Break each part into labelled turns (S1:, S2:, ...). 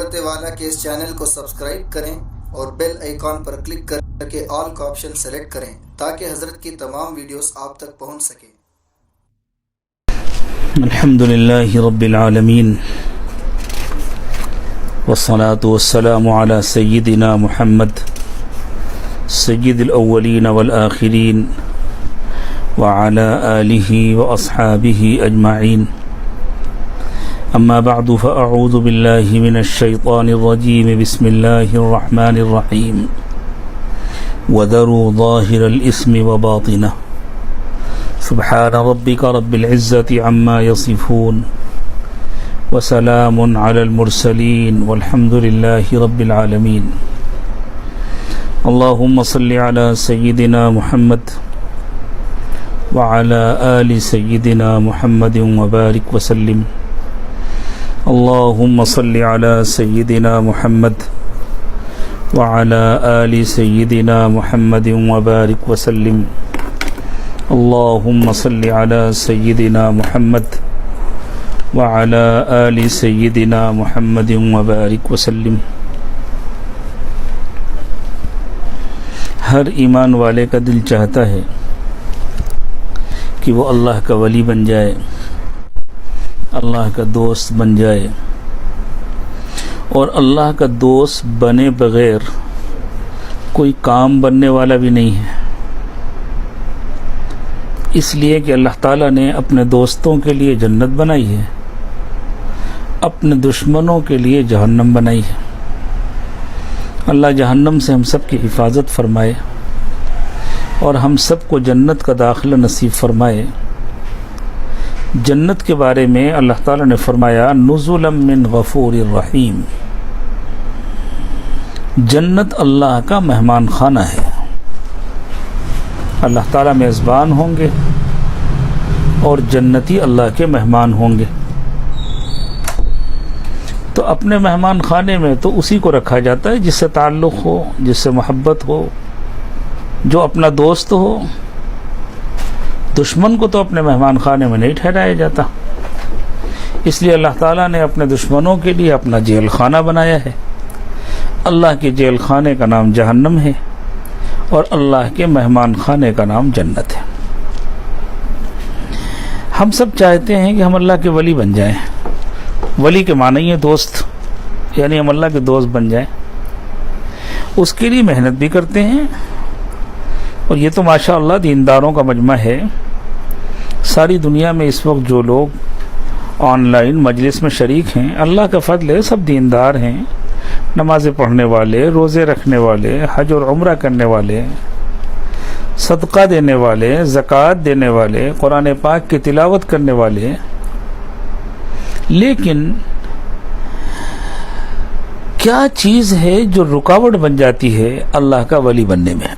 S1: حضرت والا کے اس چینل کو سبسکرائب کریں اور بیل آئیکن پر کلک کر کے آل کا آپشن سلیکٹ کریں تاکہ حضرت کی تمام ویڈیوز آپ تک پہنچ سکیں۔
S2: الحمد للہ رب العالمین والصلاة والسلام على سیدنا محمد سید الاولین والآخرین وعلى آلہ واصحابہ اجمعین، اما بعد فاعوذ باللہ من الشیطان الرجیم، بسم اللہ الرحمن الرحیم، وذروا ظاہر الاسم وباطنہ، سبحان ربک رب العزۃ عما یصفون، وسلام علی المرسلین والحمد للہ رب العالمین۔ اللہم صل علی سیدنا محمد وعلى آل سيدنا محمد وبارك وسلم۔ اللهم صل على سيدنا محمد وعلى آل سيدنا محمد وبارك وسلم۔ اللهم صل على سيدنا محمد وعلى آل سيدنا محمد وبارك وسلم۔ ہر ایمان والے کا دل چاہتا ہے کہ وہ اللہ کا ولی بن جائے، اللہ کا دوست بن جائے، اور اللہ کا دوست بنے بغیر کوئی کام بننے والا بھی نہیں ہے، اس لیے کہ اللہ تعالیٰ نے اپنے دوستوں کے لیے جنت بنائی ہے، اپنے دشمنوں کے لیے جہنم بنائی ہے۔ اللہ جہنم سے ہم سب کی حفاظت فرمائے اور ہم سب کو جنت کا داخلہ نصیب فرمائے۔ جنت کے بارے میں اللہ تعالیٰ نے فرمایا نزلا من غفور الرحیم، جنت اللہ کا مہمان خانہ ہے، اللہ تعالیٰ میزبان ہوں گے اور جنتی اللہ کے مہمان ہوں گے۔ تو اپنے مہمان خانے میں تو اسی کو رکھا جاتا ہے جس سے تعلق ہو، جس سے محبت ہو، جو اپنا دوست ہو۔ دشمن کو تو اپنے مہمان خانے میں نہیں ٹھہرایا جاتا، اس لیے اللہ تعالیٰ نے اپنے دشمنوں کے لیے اپنا جیل خانہ بنایا ہے۔ اللہ کے جیل خانے کا نام جہنم ہے اور اللہ کے مہمان خانے کا نام جنت ہے۔ ہم سب چاہتے ہیں کہ ہم اللہ کے ولی بن جائیں۔ ولی کے معنی ہے دوست، یعنی ہم اللہ کے دوست بن جائیں، اس کے لیے محنت بھی کرتے ہیں۔ اور یہ تو ماشاء اللہ دینداروں کا مجمع ہے۔ ساری دنیا میں اس وقت جو لوگ آن لائن مجلس میں شریک ہیں، اللہ کا فضل ہے، سب دیندار ہیں، نمازیں پڑھنے والے، روزے رکھنے والے، حج اور عمرہ کرنے والے، صدقہ دینے والے، زکوٰۃ دینے والے، قرآن پاک کی تلاوت کرنے والے۔ لیکن کیا چیز ہے جو رکاوٹ بن جاتی ہے اللہ کا ولی بننے میں؟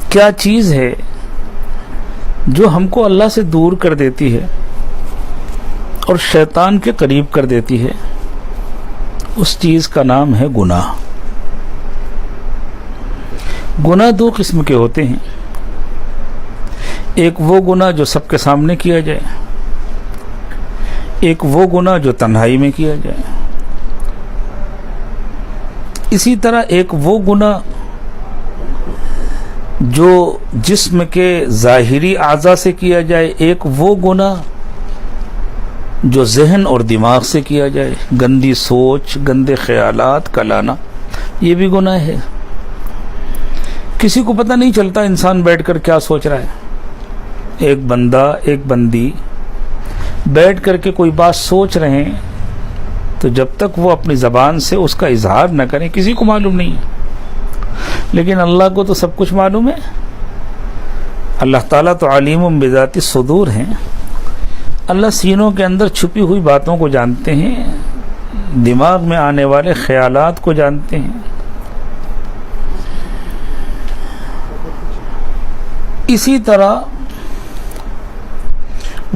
S2: کیا چیز ہے جو ہم کو اللہ سے دور کر دیتی ہے اور شیطان کے قریب کر دیتی ہے؟ اس چیز کا نام ہے گناہ۔ گناہ دو قسم کے ہوتے ہیں، ایک وہ گناہ جو سب کے سامنے کیا جائے، ایک وہ گناہ جو تنہائی میں کیا جائے۔ اسی طرح ایک وہ گناہ جو جسم کے ظاہری اعضاء سے کیا جائے، ایک وہ گناہ جو ذہن اور دماغ سے کیا جائے، گندی سوچ، گندے خیالات کا لانا، یہ بھی گناہ ہے۔ کسی کو پتہ نہیں چلتا انسان بیٹھ کر کیا سوچ رہا ہے۔ ایک بندہ، ایک بندی بیٹھ کر کے کوئی بات سوچ رہے ہیں تو جب تک وہ اپنی زبان سے اس کا اظہار نہ کریں کسی کو معلوم نہیں ہے، لیکن اللہ کو تو سب کچھ معلوم ہے۔ اللہ تعالیٰ تو علیم بذات الصدور ہیں، اللہ سینوں کے اندر چھپی ہوئی باتوں کو جانتے ہیں، دماغ میں آنے والے خیالات کو جانتے ہیں۔ اسی طرح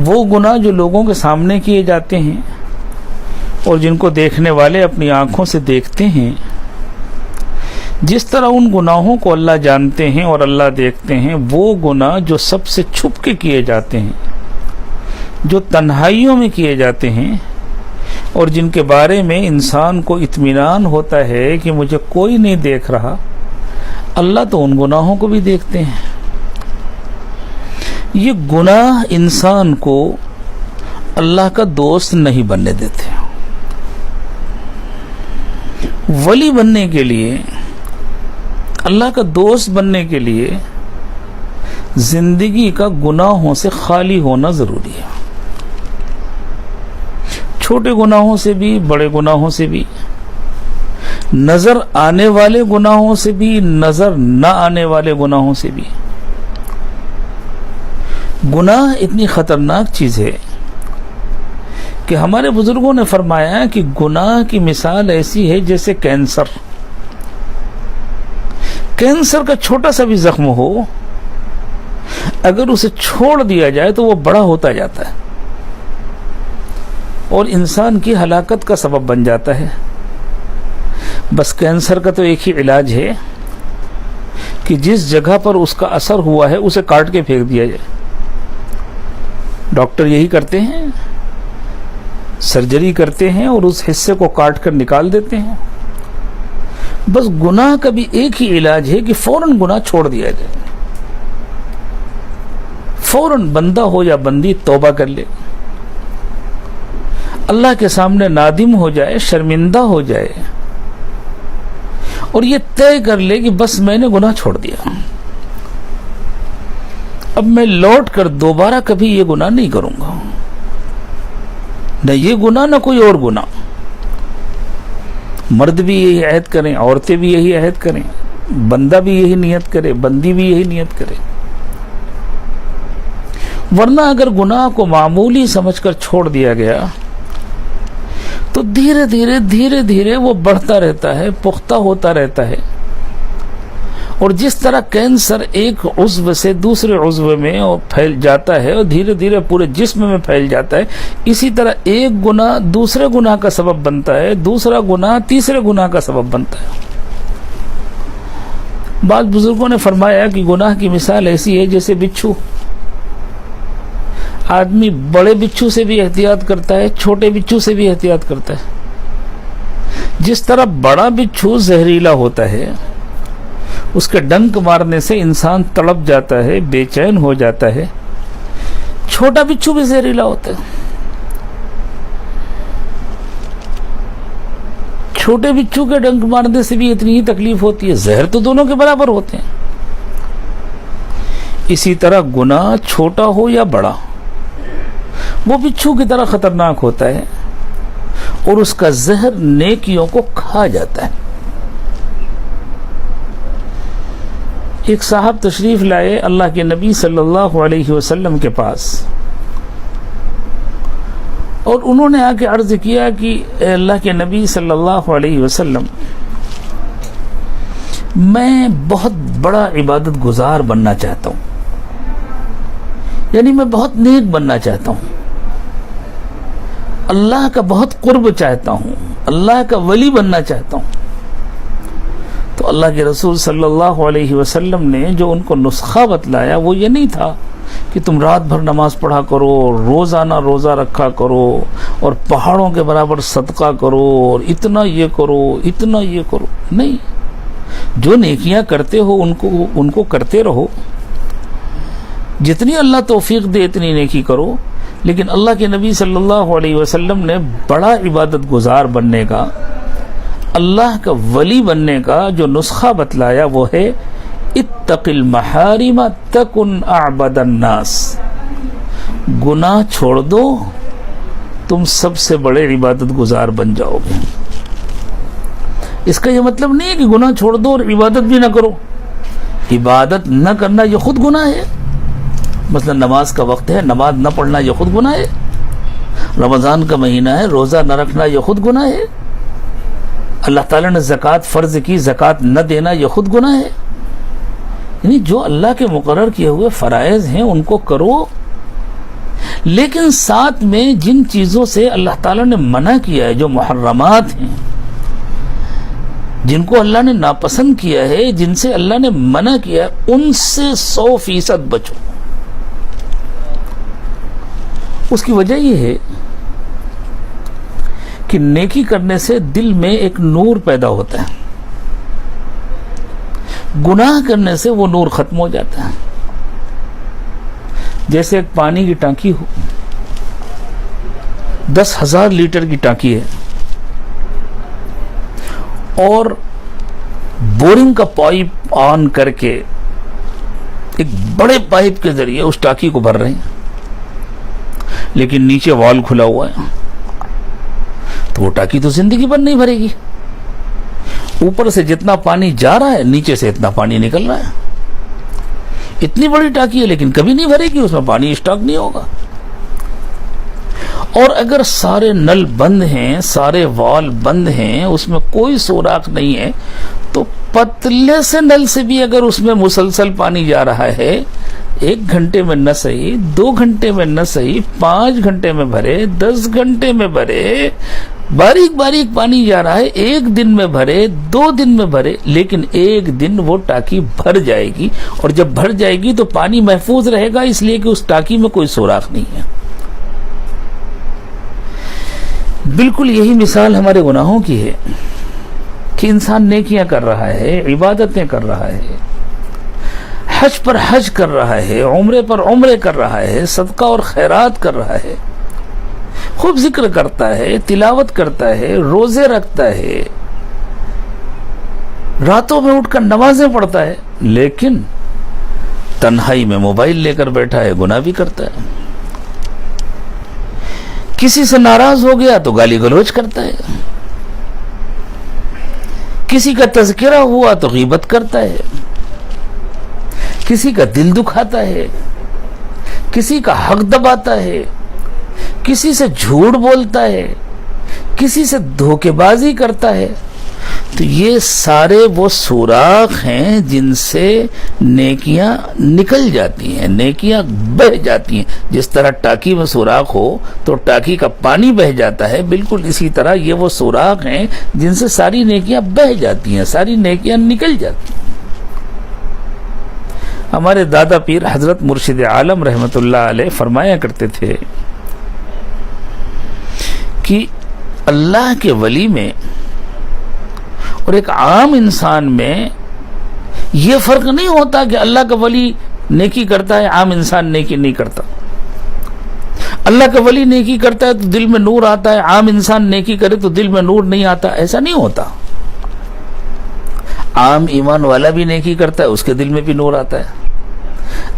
S2: وہ گناہ جو لوگوں کے سامنے کیے جاتے ہیں اور جن کو دیکھنے والے اپنی آنکھوں سے دیکھتے ہیں، جس طرح ان گناہوں کو اللہ جانتے ہیں اور اللہ دیکھتے ہیں، وہ گناہ جو سب سے چھپ کے کیے جاتے ہیں، جو تنہائیوں میں کیے جاتے ہیں، اور جن کے بارے میں انسان کو اطمینان ہوتا ہے کہ مجھے کوئی نہیں دیکھ رہا، اللہ تو ان گناہوں کو بھی دیکھتے ہیں۔ یہ گناہ انسان کو اللہ کا دوست نہیں بننے دیتے۔ ولی بننے کے لیے، اللہ کا دوست بننے کے لیے زندگی کا گناہوں سے خالی ہونا ضروری ہے، چھوٹے گناہوں سے بھی، بڑے گناہوں سے بھی، نظر آنے والے گناہوں سے بھی، نظر نہ آنے والے گناہوں سے بھی۔ گناہ اتنی خطرناک چیز ہے کہ ہمارے بزرگوں نے فرمایا کہ گناہ کی مثال ایسی ہے جیسے کینسر۔ کینسر کا چھوٹا سا بھی زخم ہو، اگر اسے چھوڑ دیا جائے تو وہ بڑا ہوتا جاتا ہے اور انسان کی ہلاکت کا سبب بن جاتا ہے۔ بس کینسر کا تو ایک ہی علاج ہے کہ جس جگہ پر اس کا اثر ہوا ہے اسے کاٹ کے پھینک دیا جائے۔ ڈاکٹر یہی کرتے ہیں، سرجری کرتے ہیں اور اس حصے کو کاٹ کر نکال دیتے ہیں۔ بس گناہ کا بھی ایک ہی علاج ہے کہ فوراً گناہ چھوڑ دیا جائے، فوراً بندہ ہو یا بندی توبہ کر لے، اللہ کے سامنے نادم ہو جائے، شرمندہ ہو جائے اور یہ طے کر لے کہ بس میں نے گناہ چھوڑ دیا، اب میں لوٹ کر دوبارہ کبھی یہ گناہ نہیں کروں گا، نہ یہ گناہ نہ کوئی اور گناہ۔ مرد بھی یہی عہد کریں، عورتیں بھی یہی عہد کریں، بندہ بھی یہی نیت کرے، بندی بھی یہی نیت کرے۔ ورنہ اگر گناہ کو معمولی سمجھ کر چھوڑ دیا گیا تو دھیرے دھیرے وہ بڑھتا رہتا ہے، پختہ ہوتا رہتا ہے، اور جس طرح کینسر ایک عضو سے دوسرے عضو میں پھیل جاتا ہے اور دھیرے دھیرے پورے جسم میں پھیل جاتا ہے، اسی طرح ایک گناہ دوسرے گناہ کا سبب بنتا ہے، دوسرا گناہ تیسرے گناہ کا سبب بنتا ہے۔ بعض بزرگوں نے فرمایا کہ گناہ کی مثال ایسی ہے جیسے بچھو۔ آدمی بڑے بچھو سے بھی احتیاط کرتا ہے، چھوٹے بچھو سے بھی احتیاط کرتا ہے۔ جس طرح بڑا بچھو زہریلا ہوتا ہے، اس کے ڈنک مارنے سے انسان تڑپ جاتا ہے، بے چین ہو جاتا ہے، چھوٹا بچھو بھی زہریلا ہوتا ہے۔ چھوٹے بچھو کے ڈنک مارنے سے بھی اتنی ہی تکلیف ہوتی ہے، زہر تو دونوں کے برابر ہوتے ہیں۔ اسی طرح گناہ چھوٹا ہو یا بڑا، وہ بچھو کی طرح خطرناک ہوتا ہے اور اس کا زہر نیکیوں کو کھا جاتا ہے۔ ایک صاحب تشریف لائے اللہ کے نبی صلی اللہ علیہ وسلم کے پاس، اور انہوں نے آ کے عرض کیا کہ اے اللہ کے نبی صلی اللہ علیہ وسلم، میں بہت بڑا عبادت گزار بننا چاہتا ہوں، یعنی میں بہت نیک بننا چاہتا ہوں، اللہ کا بہت قرب چاہتا ہوں، اللہ کا ولی بننا چاہتا ہوں۔ تو اللہ کے رسول صلی اللہ علیہ وسلم نے جو ان کو نسخہ بتلایا وہ یہ نہیں تھا کہ تم رات بھر نماز پڑھا کرو، روزانہ روزہ رکھا کرو اور پہاڑوں کے برابر صدقہ کرو اور اتنا یہ کرو اتنا یہ کرو، نہیں، جو نیکیاں کرتے ہو ان کو کرتے رہو، جتنی اللہ توفیق دے اتنی نیکی کرو۔ لیکن اللہ کے نبی صلی اللہ علیہ وسلم نے بڑا عبادت گزار بننے کا، اللہ کا ولی بننے کا جو نسخہ بتلایا وہ ہے اتق المحارم تکن اعبد الناس، گناہ چھوڑ دو تم سب سے بڑے عبادت گزار بن جاؤ گے۔ اس کا یہ مطلب نہیں ہے کہ گناہ چھوڑ دو اور عبادت بھی نہ کرو، عبادت نہ کرنا یہ خود گناہ ہے۔ مثلا نماز کا وقت ہے، نماز نہ پڑھنا یہ خود گناہ ہے، رمضان کا مہینہ ہے، روزہ نہ رکھنا یہ خود گناہ ہے، اللہ تعالیٰ نے زکوٰۃ فرض کی، زکوٰۃ نہ دینا یہ خود گناہ ہے۔ یعنی جو اللہ کے مقرر کیے ہوئے فرائض ہیں ان کو کرو، لیکن ساتھ میں جن چیزوں سے اللہ تعالیٰ نے منع کیا ہے، جو محرمات ہیں، جن کو اللہ نے ناپسند کیا ہے، جن سے اللہ نے منع کیا ہے، ان سے 100% بچو۔ اس کی وجہ یہ ہے کہ نیکی کرنے سے دل میں ایک نور پیدا ہوتا ہے، گناہ کرنے سے وہ نور ختم ہو جاتا ہے۔ جیسے ایک پانی کی ٹانکی ہو، 10,000 لیٹر کی ٹانکی ہے، اور بورنگ کا پائپ آن کر کے ایک بڑے پائپ کے ذریعے اس ٹانکی کو بھر رہے ہیں، لیکن نیچے وال کھلا ہوا ہے، تو وہ ٹانکی تو زندگی بھر نہیں بھرے گی۔ اوپر سے جتنا پانی جا رہا ہے، نیچے سے اتنا پانی نکل رہا ہے۔ اتنی بڑی ٹانکی ہے لیکن کبھی نہیں بھرے گی، اس میں پانی اسٹاک نہیں ہوگا۔ اور اگر سارے نل بند ہیں، سارے وال بند ہیں، اس میں کوئی سوراخ نہیں ہے، تو پتلے سے نل سے بھی اگر اس میں مسلسل پانی جا رہا ہے، 1 گھنٹے میں نہ صحیح، 2 گھنٹے میں نہ صحیح، 5 گھنٹے میں بھرے، 10 گھنٹے میں بھرے، باریک باریک پانی جا رہا ہے، 1 دن میں بھرے، 2 دن میں بھرے، لیکن 1 دن وہ ٹانکی بھر جائے گی، اور جب بھر جائے گی تو پانی محفوظ رہے گا، اس لیے کہ اس ٹانکی میں کوئی سوراخ نہیں ہے۔ بالکل یہی مثال ہمارے گناہوں کی ہے کہ انسان نیکیاں کر رہا ہے، عبادتیں کر رہا ہے، حج پر حج کر رہا ہے، عمرے پر عمرے کر رہا ہے، صدقہ اور خیرات کر رہا ہے، خوب ذکر کرتا ہے، تلاوت کرتا ہے، روزے رکھتا ہے، راتوں میں اٹھ کر نمازیں پڑھتا ہے، لیکن تنہائی میں موبائل لے کر بیٹھا ہے، گناہ بھی کرتا ہے۔ کسی سے ناراض ہو گیا تو گالی گلوچ کرتا ہے، کسی کا تذکرہ ہوا تو غیبت کرتا ہے، کسی کا دل دکھاتا ہے، کسی کا حق دباتا ہے، کسی سے جھوٹ بولتا ہے، کسی سے دھوکے بازی کرتا ہے۔ تو یہ سارے وہ سوراخ ہیں جن سے نیکیاں نکل جاتی ہیں، نیکیاں بہہ جاتی ہیں۔ جس طرح ٹانکی میں سوراخ ہو تو ٹانکی کا پانی بہہ جاتا ہے، بالکل اسی طرح یہ وہ سوراخ ہیں جن سے ساری نیکیاں بہہ جاتی ہیں، ساری نیکیاں نکل جاتی ہیں۔ ہمارے دادا پیر حضرت مرشد عالم رحمت اللہ علیہ فرمایا کرتے تھے کہ اللہ کے ولی میں اور ایک عام انسان میں یہ فرق نہیں ہوتا کہ اللہ کا ولی نیکی کرتا ہے، عام انسان نیکی نہیں کرتا۔ اللہ کا ولی نیکی کرتا ہے تو دل میں نور آتا ہے، عام انسان نیکی کرے تو دل میں نور نہیں آتا، ایسا نہیں ہوتا۔ عام ایمان والا بھی نیکی کرتا ہے، اس کے دل میں بھی نور آتا ہے۔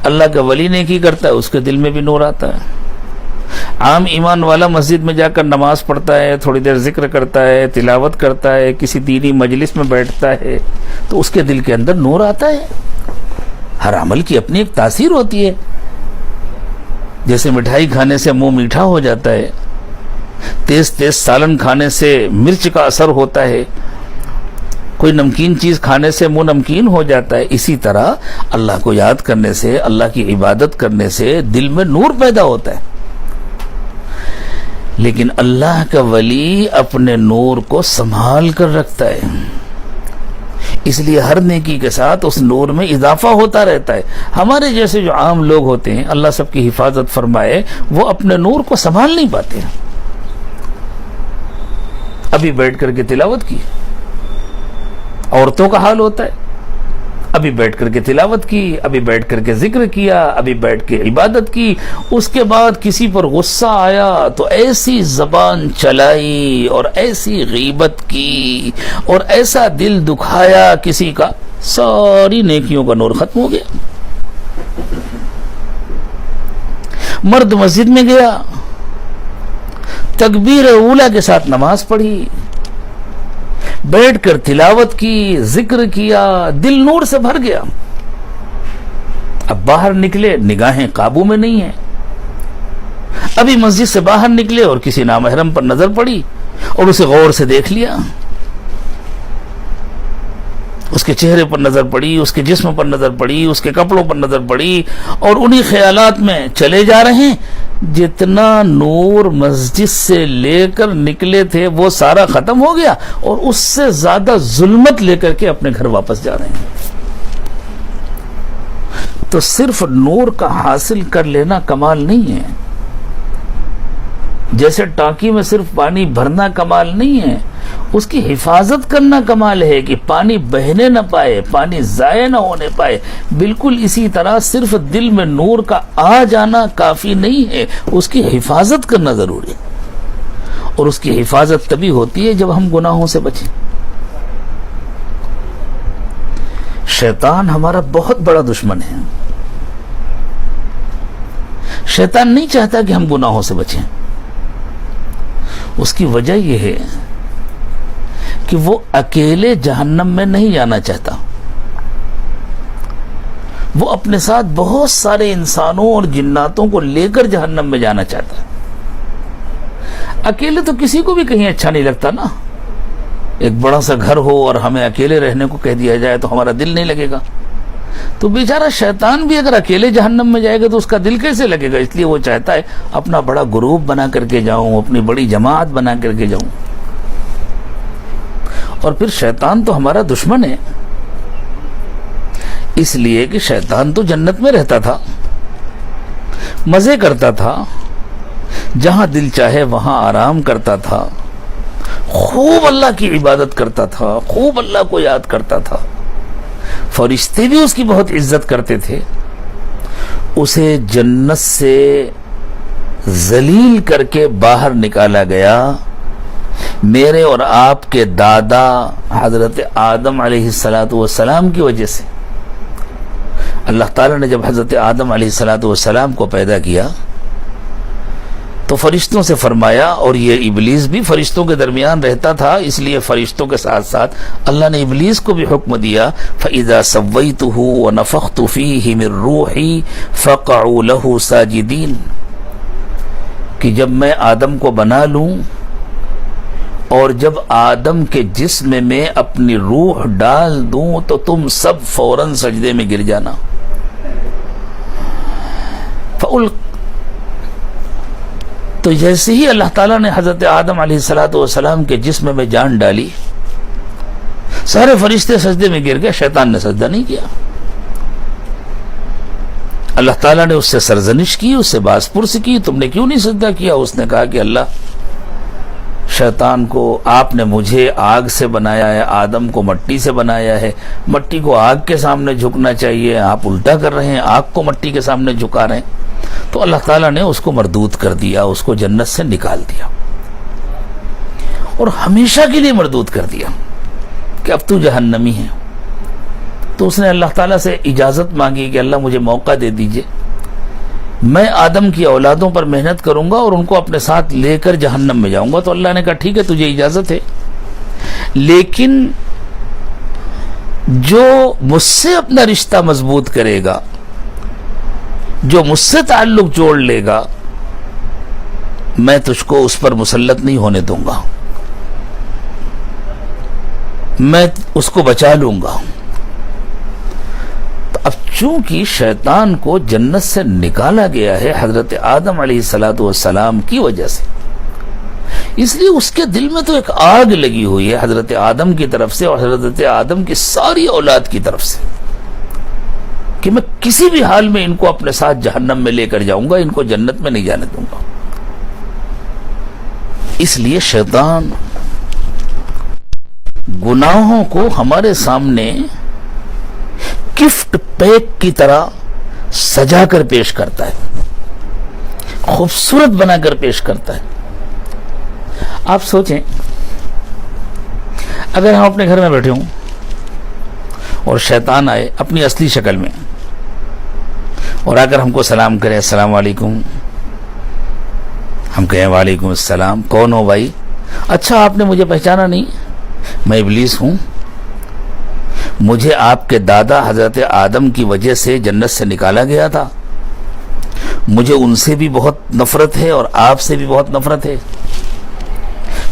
S2: اللہ کا ولی نیکی کرتا ہے، اس کے دل میں بھی نور آتا ہے۔ عام ایمان والا مسجد میں جا کر نماز پڑھتا ہے، تھوڑی دیر ذکر کرتا ہے، تلاوت کرتا ہے، کسی دینی مجلس میں بیٹھتا ہے، تو اس کے دل کے اندر نور آتا ہے۔ ہر عمل کی اپنی ایک تاثیر ہوتی ہے۔ جیسے مٹھائی کھانے سے منہ میٹھا ہو جاتا ہے، تیز تیز سالن کھانے سے مرچ کا اثر ہوتا ہے، کوئی نمکین چیز کھانے سے منہ نمکین ہو جاتا ہے، اسی طرح اللہ کو یاد کرنے سے، اللہ کی عبادت کرنے سے دل میں نور پیدا ہوتا ہے۔ لیکن اللہ کا ولی اپنے نور کو سنبھال کر رکھتا ہے، اس لیے ہر نیکی کے ساتھ اس نور میں اضافہ ہوتا رہتا ہے۔ ہمارے جیسے جو عام لوگ ہوتے ہیں، اللہ سب کی حفاظت فرمائے، وہ اپنے نور کو سنبھال نہیں پاتے ہیں۔ ابھی بیٹھ کر کے تلاوت کی، عورتوں کا حال ہوتا ہے، ابھی بیٹھ کر کے تلاوت کی، ابھی بیٹھ کر کے ذکر کیا، ابھی بیٹھ کے عبادت کی، اس کے بعد کسی پر غصہ آیا تو ایسی زبان چلائی اور ایسی غیبت کی اور ایسا دل دکھایا کسی کا، ساری نیکیوں کا نور ختم ہو گیا۔ مرد مسجد میں گیا، تکبیر اولیٰ کے ساتھ نماز پڑھی، بیٹھ کر تلاوت کی، ذکر کیا، دل نور سے بھر گیا۔ اب باہر نکلے، نگاہیں قابو میں نہیں ہیں۔ ابھی مسجد سے باہر نکلے اور کسی نامحرم پر نظر پڑی اور اسے غور سے دیکھ لیا، اس کے چہرے پر نظر پڑی، اس کے جسم پر نظر پڑی، اس کے کپڑوں پر نظر پڑی، اور انہی خیالات میں چلے جا رہے ہیں۔ جتنا نور مسجد سے لے کر نکلے تھے وہ سارا ختم ہو گیا، اور اس سے زیادہ ظلمت لے کر کے اپنے گھر واپس جا رہے ہیں۔ تو صرف نور کا حاصل کر لینا کمال نہیں ہے، جیسے ٹانکی میں صرف پانی بھرنا کمال نہیں ہے، اس کی حفاظت کرنا کمال ہے کہ پانی بہنے نہ پائے، پانی ضائع نہ ہونے پائے۔ بالکل اسی طرح صرف دل میں نور کا آ جانا کافی نہیں ہے، اس کی حفاظت کرنا ضروری ہے، اور اس کی حفاظت تبھی ہوتی ہے جب ہم گناہوں سے بچیں۔ شیطان ہمارا بہت بڑا دشمن ہے۔ شیطان نہیں چاہتا کہ ہم گناہوں سے بچیں۔ اس کی وجہ یہ ہے کہ وہ اکیلے جہنم میں نہیں جانا چاہتا، وہ اپنے ساتھ بہت سارے انسانوں اور جناتوں کو لے کر جہنم میں جانا چاہتا ہے۔ اکیلے تو کسی کو بھی کہیں اچھا نہیں لگتا نا، ایک بڑا سا گھر ہو اور ہمیں اکیلے رہنے کو کہہ دیا جائے تو ہمارا دل نہیں لگے گا۔ تو بیچارہ شیطان بھی اگر اکیلے جہنم میں جائے گا تو اس کا دل کیسے لگے گا؟ اس لیے وہ چاہتا ہے اپنا بڑا گروپ بنا کر کے جاؤں، اپنی بڑی جماعت بنا کر کے جاؤں۔ اور پھر شیطان تو ہمارا دشمن ہے، اس لیے کہ شیطان تو جنت میں رہتا تھا، مزے کرتا تھا، جہاں دل چاہے وہاں آرام کرتا تھا، خوب اللہ کی عبادت کرتا تھا، خوب اللہ کو یاد کرتا تھا، فرشتے بھی اس کی بہت عزت کرتے تھے۔ اسے جنت سے ذلیل کر کے باہر نکالا گیا میرے اور آپ کے دادا حضرت آدم علیہ السلام کی وجہ سے۔ اللہ تعالیٰ نے جب حضرت آدم علیہ السلام کو پیدا کیا تو فرشتوں سے فرمایا، اور یہ ابلیس بھی فرشتوں کے درمیان رہتا تھا، اس لیے فرشتوں کے ساتھ ساتھ اللہ نے ابلیس کو بھی حکم دیا، فَإِذَا سَوَّيْتُهُ وَنَفَخْتُ فِيهِ مِن رُوحِي فَقَعُوا لَهُ سَاجِدِينَ، کہ جب میں آدم کو بنا لوں اور جب آدم کے جسم میں اپنی روح ڈال دوں تو تم سب فوراً سجدے میں گر جانا۔ تو جیسے ہی اللہ تعالیٰ نے حضرت آدم علیہ السلام کے جسم میں جان ڈالی، سارے فرشتے سجدے میں گر گئے، شیطان نے سجدہ نہیں کیا۔ اللہ تعالیٰ نے اس سے سرزنش کی، اس سے باز پرس کی، تم نے کیوں نہیں سجدہ کیا؟ اس نے کہا کہ اللہ، شیطان کو آپ نے مجھے آگ سے بنایا ہے، آدم کو مٹی سے بنایا ہے، مٹی کو آگ کے سامنے جھکنا چاہیے، آپ الٹا کر رہے ہیں، آگ کو مٹی کے سامنے جھکا رہے ہیں۔ تو اللہ تعالیٰ نے اس کو مردود کر دیا، اس کو جنت سے نکال دیا، اور ہمیشہ کے لیے مردود کر دیا کہ اب تو جہنمی ہے۔ تو اس نے اللہ تعالیٰ سے اجازت مانگی کہ اللہ مجھے موقع دے دیجئے، میں آدم کی اولادوں پر محنت کروں گا اور ان کو اپنے ساتھ لے کر جہنم میں جاؤں گا۔ تو اللہ نے کہا ٹھیک ہے، تجھے اجازت ہے، لیکن جو مجھ سے اپنا رشتہ مضبوط کرے گا، جو مجھ سے تعلق جوڑ لے گا، میں تجھ کو اس پر مسلط نہیں ہونے دوں گا، میں اس کو بچا لوں گا۔ تو اب چونکہ شیطان کو جنت سے نکالا گیا ہے حضرت آدم علیہ السلام کی وجہ سے، اس لیے اس کے دل میں تو ایک آگ لگی ہوئی ہے حضرت آدم کی طرف سے اور حضرت آدم کی ساری اولاد کی طرف سے، کہ میں کسی بھی حال میں ان کو اپنے ساتھ جہنم میں لے کر جاؤں گا، ان کو جنت میں نہیں جانے دوں گا۔ اس لیے شیطان گناہوں کو ہمارے سامنے گفٹ پیک کی طرح سجا کر پیش کرتا ہے، خوبصورت بنا کر پیش کرتا ہے۔ آپ سوچیں، اگر ہم اپنے گھر میں بیٹھے ہوں اور شیطان آئے اپنی اصلی شکل میں اور آ کر ہم کو سلام کرے، السلام علیکم، ہم کہیں وعلیکم السلام، کون ہو بھائی؟ اچھا آپ نے مجھے پہچانا نہیں، میں ابلیس ہوں، مجھے آپ کے دادا حضرت آدم کی وجہ سے جنت سے نکالا گیا تھا، مجھے ان سے بھی بہت نفرت ہے اور آپ سے بھی بہت نفرت ہے،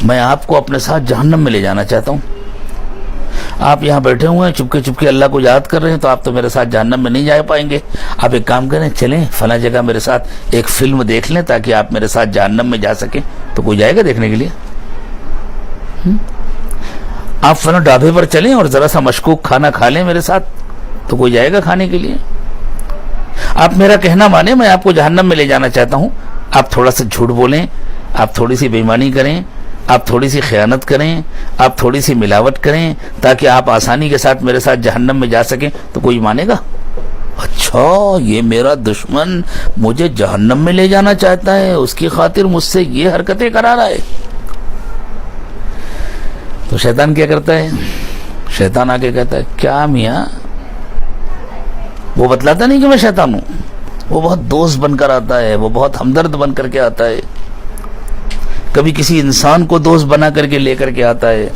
S2: میں آپ کو اپنے ساتھ جہنم میں لے جانا چاہتا ہوں۔ آپ یہاں بیٹھے ہوئے ہیں، چپکے چپکے اللہ کو یاد کر رہے ہیں، تو آپ تو میرے ساتھ جہنم میں نہیں جا پائیں گے۔ آپ ایک کام کریں، چلیں فلاں جگہ میرے ساتھ ایک فلم دیکھ لیں تاکہ آپ میرے ساتھ جہنم میں جا سکیں۔ تو کوئی جائے گا دیکھنے کے لیے؟ آپ فلاں ڈھابے پر چلیں اور ذرا سا مشکوک کھانا کھا لیں میرے ساتھ، تو کوئی جائے گا کھانے کے لیے؟ آپ میرا کہنا مانیں، میں آپ کو جہنم میں لے جانا چاہتا ہوں، آپ تھوڑا سا جھوٹ بولیں، آپ تھوڑی سی بےایمانی کریں، آپ تھوڑی سی خیانت کریں، آپ تھوڑی سی ملاوٹ کریں تاکہ آپ آسانی کے ساتھ میرے ساتھ جہنم میں جا سکیں، تو کوئی مانے گا؟ اچھا یہ میرا دشمن مجھے جہنم میں لے جانا چاہتا ہے، اس کی خاطر مجھ سے یہ حرکتیں کرا رہا ہے۔ تو شیطان کیا کرتا ہے؟ شیطان آگے کہتا ہے کیا میاں، وہ بتلاتا نہیں کہ میں شیطان ہوں، وہ بہت دوست بن کر آتا ہے، وہ بہت ہمدرد بن کر کے آتا ہے، کبھی کسی انسان کو دوست بنا کر کے لے کر کے آتا ہے،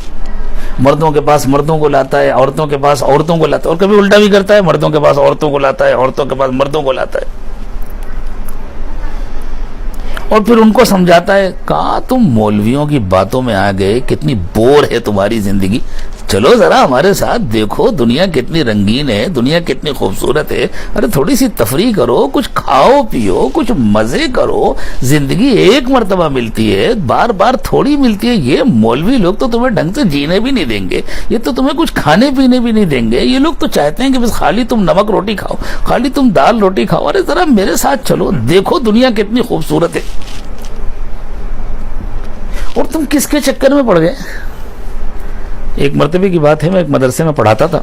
S2: مردوں کے پاس مردوں کو لاتا ہے، عورتوں کے پاس عورتوں کو لاتا ہے، اور کبھی الٹا بھی کرتا ہے، مردوں کے پاس عورتوں کو لاتا ہے، عورتوں کے پاس مردوں کو لاتا ہے، اور پھر ان کو سمجھاتا ہے کہاں تم مولویوں کی باتوں میں آ گئے، کتنی بور ہے تمہاری زندگی، چلو ذرا ہمارے ساتھ دیکھو دنیا کتنی رنگین ہے، دنیا کتنی خوبصورت ہے، ارے تھوڑی سی تفریح کرو، کچھ کھاؤ پیو، کچھ مزے کرو، زندگی ایک مرتبہ ملتی ہے، بار بار تھوڑی ملتی ہے، یہ مولوی لوگ تو تمہیں ڈھنگ سے جینے بھی نہیں دیں گے، یہ تو تمہیں کچھ کھانے پینے بھی نہیں دیں گے، یہ لوگ تو چاہتے ہیں کہ بس خالی تم نمک روٹی کھاؤ، خالی تم دال روٹی کھاؤ، ارے ذرا میرے ساتھ چلو، دیکھو دنیا کتنی خوبصورت ہے، اور تم کس کے چکر میں پڑ گئے؟ ایک مرتبہ کی بات ہے، میں ایک مدرسے میں پڑھاتا تھا،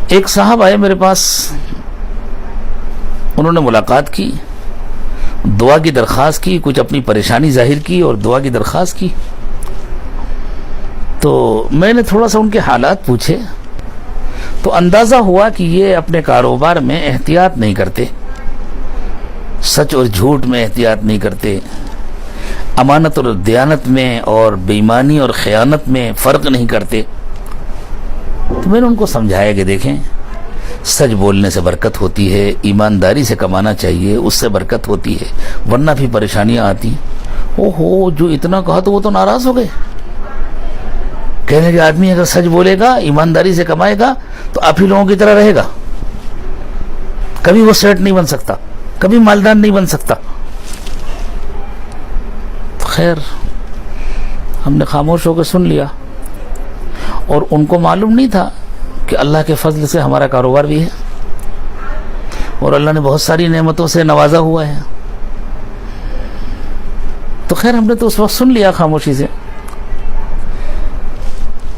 S2: ایک صاحب آئے میرے پاس، انہوں نے ملاقات کی، دعا کی درخواست کی، کچھ اپنی پریشانی ظاہر کی اور دعا کی درخواست کی، تو میں نے تھوڑا سا ان کے حالات پوچھے تو اندازہ ہوا کہ یہ اپنے کاروبار میں احتیاط نہیں کرتے، سچ اور جھوٹ میں احتیاط نہیں کرتے، امانت اور دیانت میں اور بے ایمانی اور خیانت میں فرق نہیں کرتے۔ تو میں نے ان کو سمجھایا کہ دیکھیں سچ بولنے سے برکت ہوتی ہے، ایمانداری سے کمانا چاہیے، اس سے برکت ہوتی ہے، ورنہ بھی پریشانیاں آتی ہیں۔ اوہو جو اتنا کہا تو وہ تو ناراض ہو گئے، کہنے کہ آدمی اگر سچ بولے گا، ایمانداری سے کمائے گا تو آپ ہی لوگوں کی طرح رہے گا، کبھی وہ سیٹ نہیں بن سکتا، کبھی مالدار نہیں بن سکتا۔ خیر ہم نے خاموش ہو کے سن لیا، اور ان کو معلوم نہیں تھا کہ اللہ کے فضل سے ہمارا کاروبار بھی ہے اور اللہ نے بہت ساری نعمتوں سے نوازا ہوا ہے۔ تو خیر ہم نے تو اس وقت سن لیا خاموشی سے۔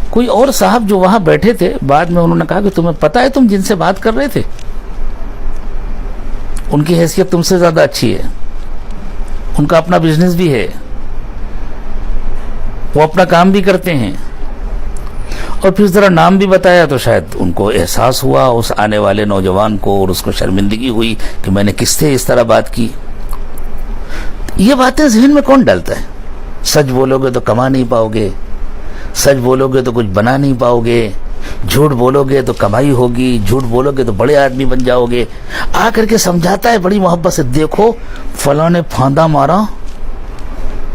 S2: کوئی اور صاحب جو وہاں بیٹھے تھے، بعد میں انہوں نے کہا کہ تمہیں پتہ ہے تم جن سے بات کر رہے تھے ان کی حیثیت تم سے زیادہ اچھی ہے، ان کا اپنا بزنس بھی ہے، وہ اپنا کام بھی کرتے ہیں، اور پھر ذرا نام بھی بتایا تو شاید ان کو احساس ہوا اس آنے والے نوجوان کو، اور اس کو شرمندگی ہوئی کہ میں نے کس سے اس طرح بات کی۔ یہ باتیں ذہن میں کون ڈالتا ہے؟ سچ بولو گے تو کما نہیں پاؤ گے، سچ بولو گے تو کچھ بنا نہیں پاؤ گے، جھوٹ بولو گے تو کمائی ہوگی، جھوٹ بولو گے تو بڑے آدمی بن جاؤ گے۔ آ کر کے سمجھاتا ہے بڑی محبت سے، دیکھو فلاں نے پھاندہ مارا،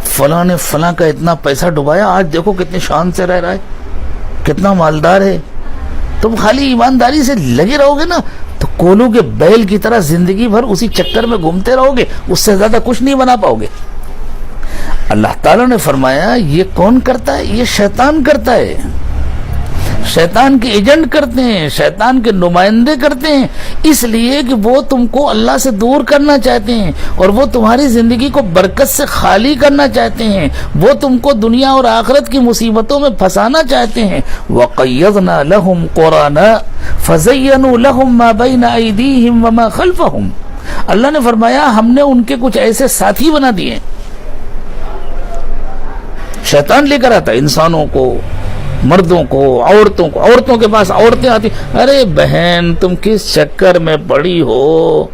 S2: فلاں نے فلاں کا اتنا پیسہ ڈبایا، آج دیکھو کتنی شان سے رہ رہا ہے، کتنا مالدار ہے۔ تم خالی ایمانداری سے لگے رہو گے نا تو کولو کے بیل کی طرح زندگی بھر اسی چکر میں گھومتے رہو گے، اس سے زیادہ کچھ نہیں بنا پاؤ گے۔ اللہ تعالیٰ نے فرمایا یہ کون کرتا ہے؟ یہ شیطان کرتا ہے، شیطان کے ایجنٹ کرتے ہیں، شیطان کے نمائندے کرتے ہیں، اس لیے کہ وہ تم کو اللہ سے دور کرنا چاہتے ہیں، اور وہ تمہاری زندگی کو برکت سے خالی کرنا چاہتے ہیں، وہ تم کو دنیا اور آخرت کی مصیبتوں میں پھنسانا چاہتے ہیں۔ وَقَيَّضْنَا لَهُمْ قُرَانَا فَزَيَّنُوا لَهُمْ مَا بَيْنَ أَيْدِيهِمْ وَمَا خَلْفَهُمْ۔ اللہ نے فرمایا ہم نے ان کے کچھ ایسے ساتھی بنا دیے، شیطان لے کر آتا ہے انسانوں کو، مردوں کو، عورتوں کو، عورتوں کے پاس عورتیں آتی، ارے بہن تم کس چکر میں پڑی ہو؟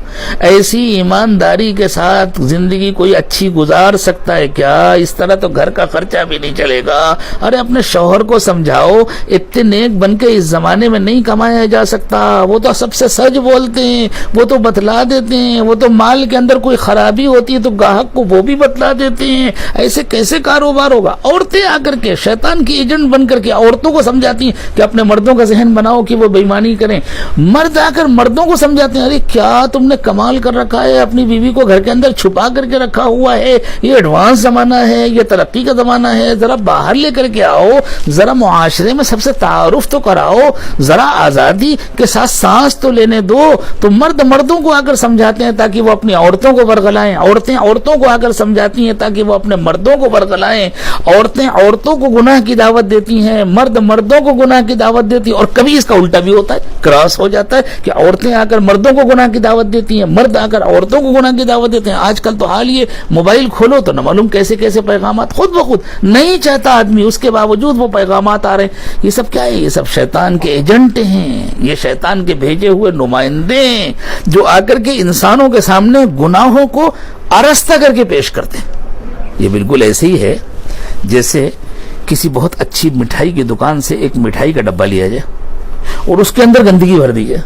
S2: ایسی ایمانداری کے ساتھ زندگی کوئی اچھی گزار سکتا ہے کیا؟ اس طرح تو گھر کا خرچہ بھی نہیں چلے گا۔ ارے اپنے شوہر کو سمجھاؤ، اتنے نیک بن کے اس زمانے میں نہیں کمایا جا سکتا، وہ تو سب سے سچ بولتے ہیں، وہ تو بتلا دیتے ہیں، وہ تو مال کے اندر کوئی خرابی ہوتی ہے تو گاہک کو وہ بھی بتلا دیتے ہیں، ایسے کیسے کاروبار ہوگا؟ عورتیں آ کر کے شیطان کی ایجنٹ بن کر کے عورتوں کو سمجھاتی ہیں کہ اپنے مردوں کا ذہن بناؤ کہ وہ بےایمانی کریں. مرد آ کر مردوں کو سمجھاتے ہیں ارے کیا تم نے کمال کر رکھا ہے, اپنی بیوی کو گھر کے اندر چھپا کر کے رکھا ہوا ہے, یہ ایڈوانس زمانہ ہے, یہ ترقی کا زمانہ ہے, ذرا باہر لے کر کے آؤ, ذرا معاشرے میں سب سے تعارف تو کراؤ, ذرا آزادی کے ساتھ سانس تو لینے دو. تو مرد مردوں کو آ کر سمجھاتے ہیں تاکہ وہ اپنی عورتوں کو ورغلائیں, عورتیں عورتوں کو آ کر سمجھاتی ہیں تاکہ وہ اپنے مردوں کو ورغلائیں, عورتیں عورتوں کو گناہ کی دعوت دیتی ہیں, مرد مردوں کو گناہ کی دعوت دیتی ہیں. اور کبھی اس کا الٹا بھی ہوتا ہے, کراس ہو جاتا ہے کہ عورتیں آ کر مردوں کو گناہ کی دعوت دیتی ہیں, مرد آ کر عورتوں کو گناہ کی دعوت دیتے ہیں. آج کل تو حال یہ موبائل کھولو تو نہ معلوم کیسے کیسے پیغامات خود بخود, نہیں چاہتا آدمی, اس کے باوجود وہ پیغامات آ رہے ہیں. یہ سب کیا ہے؟ یہ سب شیطان کے ایجنٹ ہیں, یہ شیطان کے بھیجے ہوئے نمائندے ہیں جو آ کر کے انسانوں کے سامنے گناہوں کو آراستہ کر کے پیش کرتے ہیں. یہ بالکل ایسے ہی ہے جیسے کسی بہت اچھی مٹھائی کی دکان سے ایک مٹھائی کا ڈبہ لیا جائے اور اس کے اندر گندگی بھر دی جائے,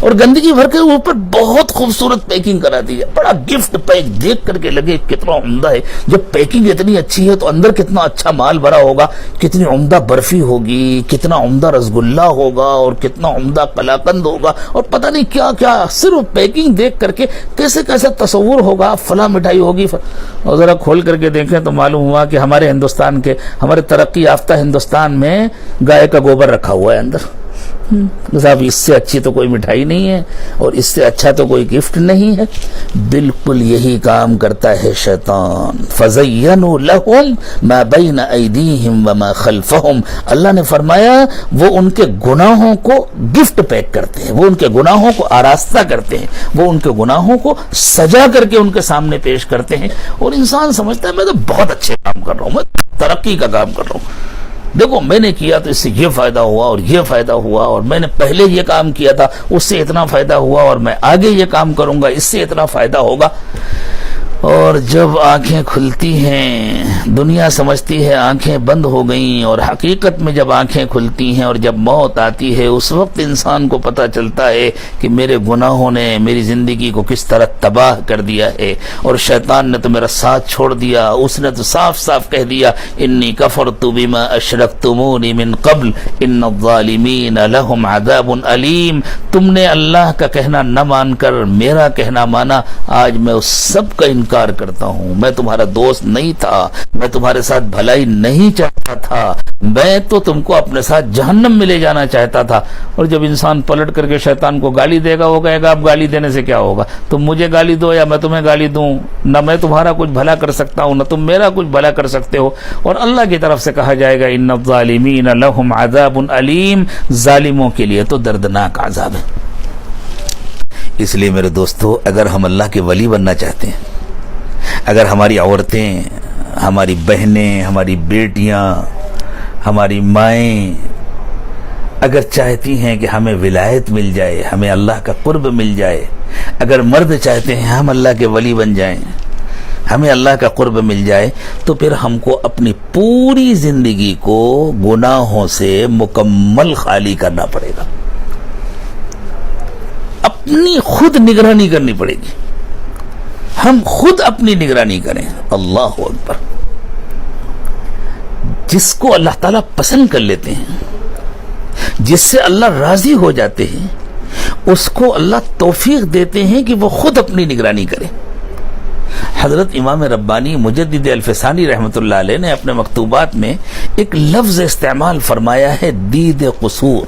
S2: اور گندگی بھر کے اوپر بہت خوبصورت پیکنگ کرا دی جائے, بڑا گفٹ پیک, دیکھ کر کے لگے کتنا عمدہ ہے. جب پیکنگ اتنی اچھی ہے تو اندر کتنا اچھا مال بھرا ہوگا, کتنی عمدہ برفی ہوگی, کتنا عمدہ رسگلہ ہوگا, اور کتنا عمدہ قلاقند ہوگا, اور پتہ نہیں کیا کیا. صرف پیکنگ دیکھ کر کے کیسے کیسے تصور ہوگا فلاں مٹھائی ہوگی. اور ذرا کھول کر کے دیکھیں تو معلوم ہوا کہ ہمارے ہندوستان کے, ہمارے ترقی یافتہ ہندوستان میں گائے کا گوبر رکھا ہوا ہے اندر. صاحب اس سے اچھی تو کوئی مٹھائی نہیں ہے, اور اس سے اچھا تو کوئی گفٹ نہیں ہے. بالکل یہی کام کرتا ہے شیطان. فَزَيَّنُوا لَهُمْ مَا بَيْنَ أَيْدِيهِمْ وَمَا خَلْفَهُمْ. اللہ نے فرمایا وہ ان کے گناہوں کو گفٹ پیک کرتے ہیں, وہ ان کے گناہوں کو آراستہ کرتے ہیں, وہ ان کے گناہوں کو سجا کر کے ان کے سامنے پیش کرتے ہیں. اور انسان سمجھتا ہے میں تو بہت اچھے کام کر رہا ہوں, میں ترقی کا کام کر رہا ہوں, دیکھو میں نے کیا تو اس سے یہ فائدہ ہوا اور یہ فائدہ ہوا, اور میں نے پہلے یہ کام کیا تھا اس سے اتنا فائدہ ہوا, اور میں آگے یہ کام کروں گا اس سے اتنا فائدہ ہوگا. اور جب آنکھیں کھلتی ہیں, دنیا سمجھتی ہے آنکھیں بند ہو گئیں, اور حقیقت میں جب آنکھیں کھلتی ہیں اور جب موت آتی ہے اس وقت انسان کو پتہ چلتا ہے کہ میرے گناہوں نے میری زندگی کو کس طرح تباہ کر دیا ہے, اور شیطان نے تو میرا ساتھ چھوڑ دیا. اس نے تو صاف صاف کہہ دیا انی کفرت بما اشرکتمونی من قبل ان الظالمین لہم عذاب علیم. تم نے اللہ کا کہنا نہ مان کر میرا کہنا مانا, آج میں اس سب کا انکار کرتا ہوں. میں تمہارا دوست نہیں تھا, میں تمہارے ساتھ بھلائی نہیں چاہتا تھا, میں تو تم کو اپنے ساتھ جہنم میں لے جانا چاہتا تھا. اور جب انسان پلٹ کر کے شیطان کو گالی دے گا, وہ کہے گا اب گالی دینے سے کیا ہوگا, تم مجھے گالی دو یا میں تمہیں گالی دوں, نہ میں تمہارا کچھ بھلا کر سکتا ہوں نہ تم میرا کچھ بھلا کر سکتے ہو. اور اللہ کی طرف سے کہا جائے گا ان الظالمین لہم عذاب علیم, ظالموں کے لیے تو دردناک عذاب ہے. اس لیے میرے دوستو, اگر ہم اللہ کے ولی بننا چاہتے ہیں, اگر ہماری عورتیں, ہماری بہنیں, ہماری بیٹیاں, ہماری مائیں اگر چاہتی ہیں کہ ہمیں ولایت مل جائے, ہمیں اللہ کا قرب مل جائے, اگر مرد چاہتے ہیں ہم اللہ کے ولی بن جائیں, ہمیں اللہ کا قرب مل جائے, تو پھر ہم کو اپنی پوری زندگی کو گناہوں سے مکمل خالی کرنا پڑے گا, اپنی خود نگرانی کرنی پڑے گی. ہم خود اپنی نگرانی کریں. اللہ اکبر. جس کو اللہ تعالیٰ پسند کر لیتے ہیں, جس سے اللہ راضی ہو جاتے ہیں, اس کو اللہ توفیق دیتے ہیں کہ وہ خود اپنی نگرانی کرے. حضرت امام ربانی مجدد الفسانی رحمۃ اللہ علیہ نے اپنے مکتوبات میں ایک لفظ استعمال فرمایا ہے, دید قصور.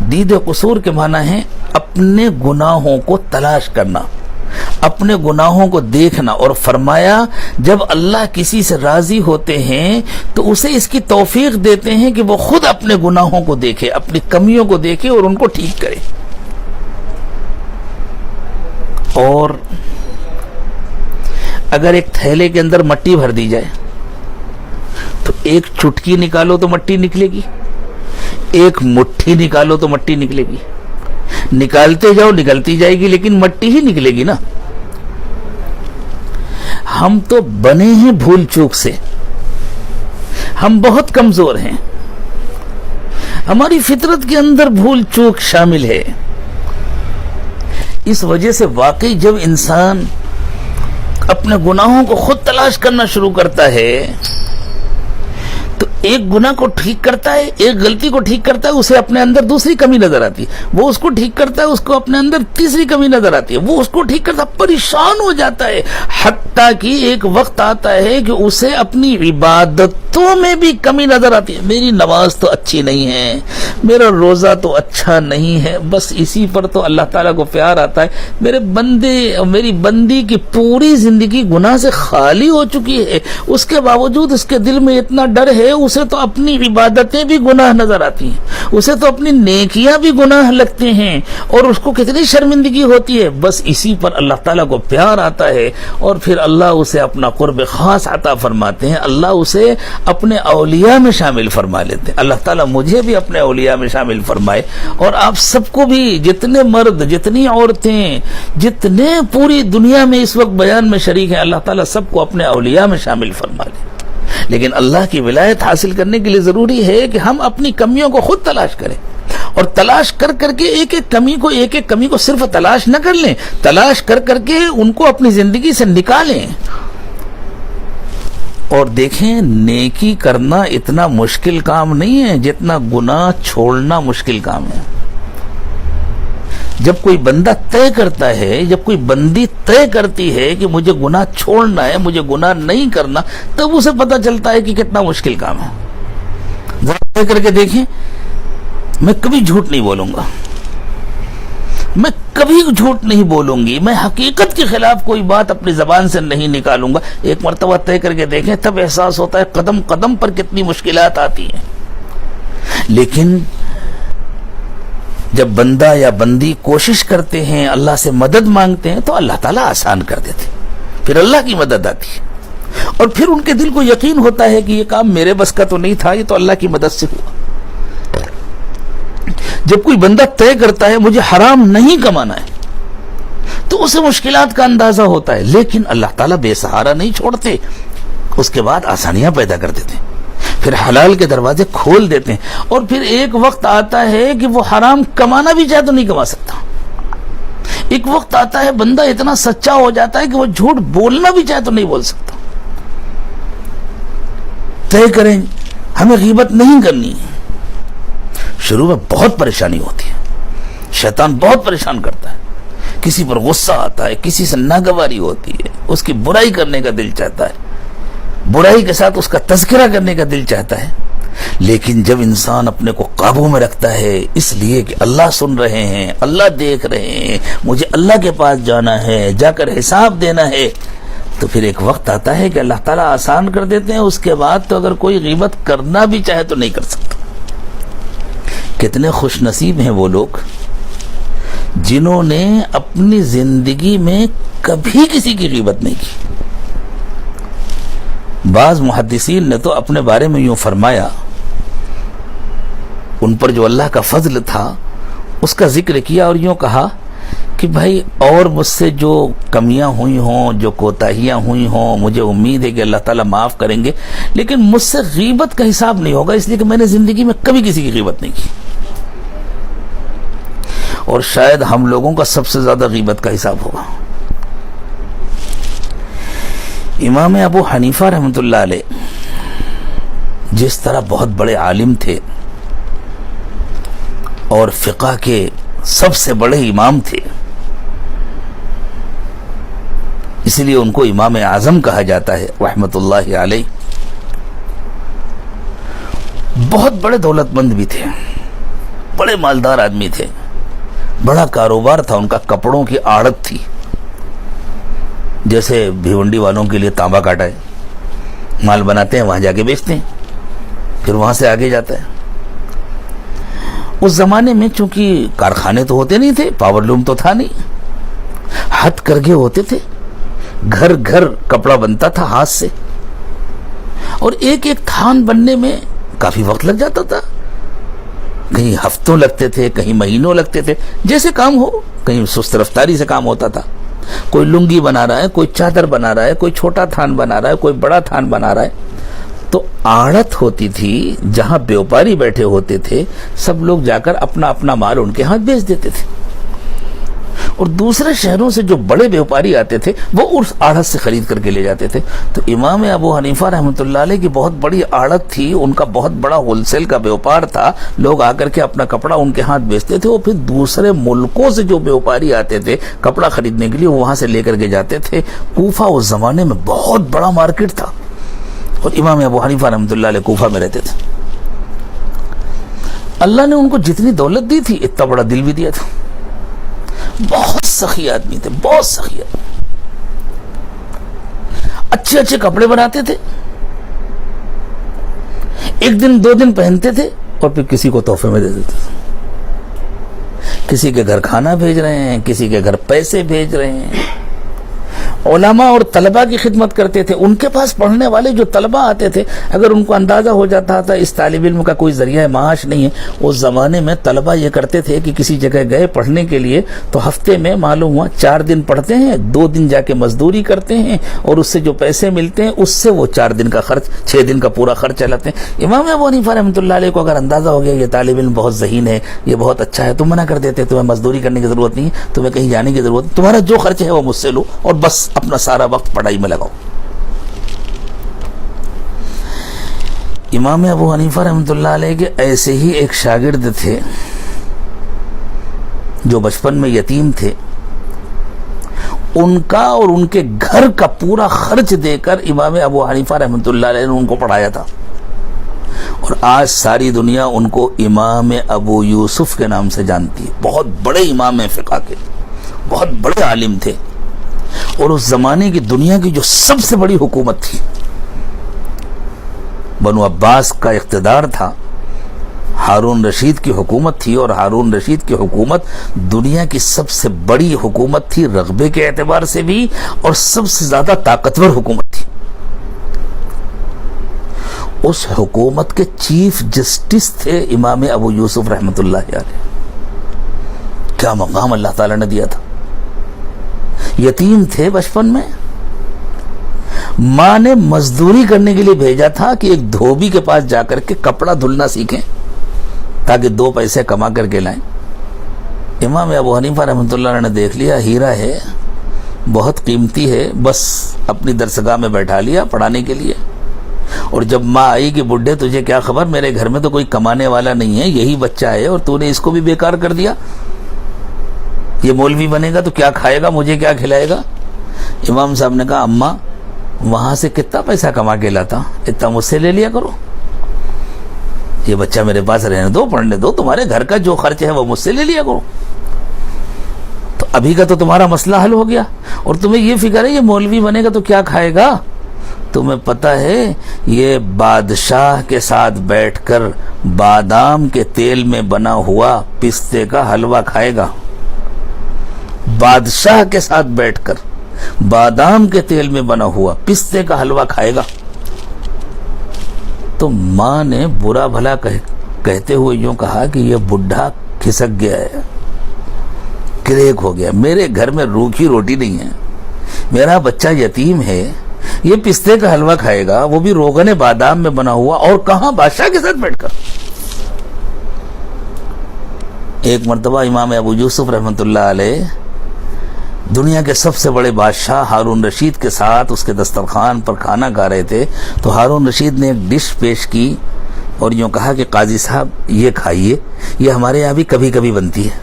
S2: دید قصور کے معنی ہے اپنے گناہوں کو تلاش کرنا, اپنے گناہوں کو دیکھنا. اور فرمایا جب اللہ کسی سے راضی ہوتے ہیں تو اسے اس کی توفیق دیتے ہیں کہ وہ خود اپنے گناہوں کو دیکھے, اپنی کمیوں کو دیکھے اور ان کو ٹھیک کرے. اور اگر ایک تھیلے کے اندر مٹی بھر دی جائے تو ایک چٹکی نکالو تو مٹی نکلے گی, ایک مٹھی نکالو تو مٹی نکلے گی, نکالتے جاؤ نکلتی جائے گی, لیکن مٹی ہی نکلے گی نا. ہم تو بنے ہیں بھول چوک سے, ہم بہت کمزور ہیں, ہماری فطرت کے اندر بھول چوک شامل ہے. اس وجہ سے واقعی جب انسان اپنے گناہوں کو خود تلاش کرنا شروع کرتا ہے تو ایک گناہ کو ٹھیک کرتا ہے، ایک غلطی کو ٹھیک کرتا ہے، اسے اپنے اندر دوسری کمی نظر آتی ہے، وہ اس کو ٹھیک کرتا ہے، اس کو اپنے اندر تیسری کمی نظر آتی ہے، وہ اس کو ٹھیک کرتا ہے، پریشان ہو جاتا ہے، حتیٰ کہ ایک وقت آتا ہے کہ اسے اپنی عبادتوں میں بھی کمی نظر آتی ہے، میری نماز تو اچھی نہیں ہے، میرا روزہ تو اچھا نہیں ہے، بس اسی پر تو اللہ تعالیٰ کو پیار آتا ہے، میرے بندے اور میری بندی کی پوری زندگی گناہ سے خالی ہو چکی ہے، اس کے باوجود اس کے دل میں اتنا ڈر ہے، اسے تو اپنی عبادتیں بھی گناہ نظر آتی ہیں، اسے تو اپنی نیکیاں بھی گناہ لگتے ہیں، اور اس کو کتنی شرمندگی ہوتی ہے، بس اسی پر اللہ تعالیٰ کو پیار آتا ہے، اور پھر اللہ اسے اپنا قرب خاص عطا فرماتے ہیں، اللہ اسے اپنے اولیاء میں شامل فرما لیتے ہیں۔ اللہ تعالیٰ مجھے بھی اپنے اولیاء میں شامل فرمائے، اور آپ سب کو بھی، جتنے مرد، جتنی عورتیں، جتنے پوری دنیا میں اس وقت بیان میں شریک ہیں، اللہ تعالیٰ سب کو اپنے اولیاء میں شامل فرما لے۔ لیکن اللہ کی ولایت حاصل کرنے کے لیے ضروری ہے کہ ہم اپنی کمیوں کو خود تلاش کریں، اور تلاش کر کر کے ایک ایک کمی کو صرف تلاش نہ کر لیں، تلاش کر کر کے ان کو اپنی زندگی سے نکالیں۔ اور دیکھیں، نیکی کرنا اتنا مشکل کام نہیں ہے جتنا گناہ چھوڑنا مشکل کام ہے۔ جب کوئی بندہ طے کرتا ہے، جب کوئی بندی طے کرتی ہے کہ مجھے گناہ چھوڑنا ہے، مجھے گناہ نہیں کرنا، تب اسے پتہ چلتا ہے کہ کتنا مشکل کام ہے۔ ذرا طے کر کے دیکھیں، میں کبھی جھوٹ نہیں بولوں گا، میں کبھی جھوٹ نہیں بولوں گی، میں حقیقت کے خلاف کوئی بات اپنی زبان سے نہیں نکالوں گا۔ ایک مرتبہ طے کر کے دیکھیں، تب احساس ہوتا ہے قدم قدم پر کتنی مشکلات آتی ہیں۔ لیکن جب بندہ یا بندی کوشش کرتے ہیں، اللہ سے مدد مانگتے ہیں، تو اللہ تعالیٰ آسان کر دیتے ہیں، پھر اللہ کی مدد آتی ہے، اور پھر ان کے دل کو یقین ہوتا ہے کہ یہ کام میرے بس کا تو نہیں تھا، یہ تو اللہ کی مدد سے ہوا۔ جب کوئی بندہ طے کرتا ہے مجھے حرام نہیں کمانا ہے، تو اسے مشکلات کا اندازہ ہوتا ہے، لیکن اللہ تعالیٰ بے سہارا نہیں چھوڑتے، اس کے بعد آسانیاں پیدا کر دیتے ہیں، پھر حلال کے دروازے کھول دیتے ہیں، اور پھر ایک وقت آتا ہے کہ وہ حرام کمانا بھی چاہے تو نہیں کما سکتا۔ ایک وقت آتا ہے بندہ اتنا سچا ہو جاتا ہے کہ وہ جھوٹ بولنا بھی چاہے تو نہیں بول سکتا۔ طے کریں ہمیں غیبت نہیں کرنی ہے، شروع میں بہت پریشانی ہوتی ہے، شیطان بہت پریشان کرتا ہے، کسی پر غصہ آتا ہے، کسی سے ناگواری ہوتی ہے، اس کی برائی کرنے کا دل چاہتا ہے، برائی کے ساتھ اس کا تذکرہ کرنے کا دل چاہتا ہے، لیکن جب انسان اپنے کو قابو میں رکھتا ہے، اس لیے کہ اللہ سن رہے ہیں، اللہ دیکھ رہے ہیں، مجھے اللہ کے پاس جانا ہے، جا کر حساب دینا ہے، تو پھر ایک وقت آتا ہے کہ اللہ تعالیٰ آسان کر دیتے ہیں۔ اس کے بعد تو اگر کوئی غیبت کرنا بھی چاہے تو نہیں کر سکتا۔ کتنے خوش نصیب ہیں وہ لوگ جنہوں نے اپنی زندگی میں کبھی کسی کی غیبت نہیں کی۔ بعض محدثین نے تو اپنے بارے میں یوں فرمایا، ان پر جو اللہ کا فضل تھا اس کا ذکر کیا، اور یوں کہا کہ بھائی اور مجھ سے جو کمیاں ہوئی ہوں، جو کوتاہیاں ہوئی ہوں، مجھے امید ہے کہ اللہ تعالیٰ معاف کریں گے، لیکن مجھ سے غیبت کا حساب نہیں ہوگا، اس لیے کہ میں نے زندگی میں کبھی کسی کی غیبت نہیں کی۔ اور شاید ہم لوگوں کا سب سے زیادہ غیبت کا حساب ہوگا۔ امام ابو حنیفہ رحمۃ اللہ علیہ جس طرح بہت بڑے عالم تھے اور فقہ کے سب سے بڑے امام تھے، اس لیے ان کو امام اعظم کہا جاتا ہے رحمۃ اللہ علیہ، بہت بڑے دولت مند بھی تھے، بڑے مالدار آدمی تھے، بڑا کاروبار تھا ان کا، کپڑوں کی آڑت تھی، جیسے بھیونڈی والوں کے لیے تانبا کاٹا ہے، مال بناتے ہیں وہاں جا کے بیچتے ہیں، پھر وہاں سے آگے جاتا ہے۔ اس زمانے میں چونکہ کارخانے تو ہوتے نہیں تھے، پاور لوم تو تھا نہیں، ہتھ کرگھے ہوتے تھے، گھر گھر کپڑا بنتا تھا ہاتھ سے، اور ایک ایک تھان بننے میں کافی وقت لگ جاتا تھا، کہیں ہفتوں لگتے تھے، کہیں مہینوں لگتے تھے، جیسے کام ہو، کہیں سست رفتاری سے کام ہوتا تھا، کوئی لنگی بنا رہا ہے، کوئی چادر بنا رہا ہے، کوئی چھوٹا تھان بنا رہا ہے، کوئی بڑا تھان بنا رہا ہے۔ تو آڑت ہوتی تھی جہاں بیوپاری بیٹھے ہوتے تھے، سب لوگ جا کر اپنا اپنا مال ان کے ہاتھ بیچ دیتے تھے، اور دوسرے شہروں سے جو بڑے بیوپاری آتے تھے وہ اس آڑت سے خرید کر کے لے جاتے تھے. تو امام ابو حنیفہ رحمۃ اللہ علیہ کی بہت بڑی آڑت تھی, ان کا بہت بڑا ہول سیل کا بیوپار تھا. لوگ آ کر کے اپنا کپڑا ان کے ہاتھ بیچتے تھے, اور پھر دوسرے ملکوں سے جو بیوپاری آتے تھے کپڑا خریدنے کے لیے وہاں سے لے کر کے جاتے تھے. کوفہ اس زمانے میں بہت بڑا مارکیٹ تھا, اور امام ابو حنیفہ رحمۃ اللہ علیہ کوفہ میں رہتے تھے. اللہ نے ان کو جتنی دولت دی تھی اتنا بڑا دل بھی دیا تھا. بہت سخی آدمی تھے, بہت سخی آدمی. اچھے اچھے کپڑے بناتے تھے, ایک دن 2 دن پہنتے تھے اور پھر کسی کو تحفے میں دے دیتے تھے. کسی کے گھر کھانا بھیج رہے ہیں, کسی کے گھر پیسے بھیج رہے ہیں. علماء اور طلباء کی خدمت کرتے تھے. ان کے پاس پڑھنے والے جو طلباء آتے تھے, اگر ان کو اندازہ ہو جاتا تھا اس طالب علم کا کوئی ذریعہ معاش نہیں ہے, اس زمانے میں طلباء یہ کرتے تھے کہ کسی جگہ گئے پڑھنے کے لیے تو ہفتے میں معلوم ہوا 4 دن پڑھتے ہیں, 2 دن جا کے مزدوری کرتے ہیں, اور اس سے جو پیسے ملتے ہیں اس سے وہ 4 دن کا خرچ, 6 دن کا پورا خرچ چلاتے ہیں. امام ابو حنیفہ رحمۃ اللہ علیہ کو اگر اندازہ ہو گیا یہ طالب علم بہت ذہین ہے, یہ بہت اچھا ہے, تو منع کر دیتے, تمہیں مزدوری کرنے کی ضرورت نہیں ہے, تمہیں کہیں جانے کی ضرورت نہیں, تمہارا جو خرچ ہے وہ مجھ سے لو اور بس اپنا سارا وقت پڑھائی میں لگاؤ. امام ابو حنیفہ رحمۃ اللہ علیہ کے ایسے ہی ایک شاگرد تھے جو بچپن میں یتیم تھے. ان کا اور ان کے گھر کا پورا خرچ دے کر امام ابو حنیفہ رحمۃ اللہ علیہ نے ان کو پڑھایا تھا, اور آج ساری دنیا ان کو امام ابو یوسف کے نام سے جانتی ہے. بہت بڑے امام فقہ کے, بہت بڑے عالم تھے, اور اس زمانے کی دنیا کی جو سب سے بڑی حکومت تھی, بنو عباس کا اقتدار تھا, ہارون رشید کی حکومت تھی, اور ہارون رشید کی حکومت دنیا کی سب سے بڑی حکومت تھی رقبے کے اعتبار سے بھی, اور سب سے زیادہ طاقتور حکومت تھی. اس حکومت کے چیف جسٹس تھے امام ابو یوسف رحمۃ اللہ علیہ. کیا مقام اللہ تعالی نے دیا تھا. یتیم تھے بچپن میں, ماں نے مزدوری کرنے کے لیے بھیجا تھا کہ ایک دھوبی کے پاس جا کر کے کپڑا دھلنا سیکھیں تاکہ 2 پیسے کما کر کے لائیں. امام ابو حنیفہ رحمۃ اللہ علیہ نے دیکھ لیا ہیرا ہے, بہت قیمتی ہے, بس اپنی درسگاہ میں بیٹھا لیا پڑھانے کے لیے. اور جب ماں آئی کہ بڈھے تجھے کیا خبر, میرے گھر میں تو کوئی کمانے والا نہیں ہے, یہی بچہ ہے, اور تو نے اس کو بھی بیکار کر دیا. یہ مولوی بنے گا تو کیا کھائے گا, مجھے کیا کھلائے گا. امام صاحب نے کہا اماں وہاں سے کتنا پیسہ کما کے لاتا, اتنا مجھ سے لے لیا کرو, یہ بچہ میرے پاس رہنے دو, پڑھنے دو, تمہارے گھر کا جو خرچ ہے وہ مجھ سے لے لیا کرو. تو ابھی کا تو تمہارا مسئلہ حل ہو گیا, اور تمہیں یہ فکر ہے یہ مولوی بنے گا تو کیا کھائے گا. تمہیں پتہ ہے یہ بادشاہ کے ساتھ بیٹھ کر بادام کے تیل میں بنا ہوا پستے کا حلوہ کھائے گا. بادشاہ کے ساتھ بیٹھ کر بادام کے تیل میں بنا ہوا پستے کا حلوہ کھائے گا. تو ماں نے برا بھلا کہتے ہوئے یوں کہا کہ یہ بڈھا کھسک گیا ہے, کریک ہو گیا, میرے گھر میں روکھی روٹی نہیں ہے, میرا بچہ یتیم ہے, یہ پستے کا حلوہ کھائے گا, وہ بھی روغن بادام میں بنا ہوا, اور کہاں بادشاہ کے ساتھ بیٹھ کر. ایک مرتبہ امام ابو یوسف رحمۃ اللہ علیہ دنیا کے سب سے بڑے بادشاہ ہارون رشید کے ساتھ اس کے دسترخوان پر کھانا کھا رہے تھے. تو ہارون رشید نے ایک ڈش پیش کی اور یوں کہا کہ قاضی صاحب یہ کھائیے, یہ ہمارے یہاں بھی کبھی کبھی بنتی ہے.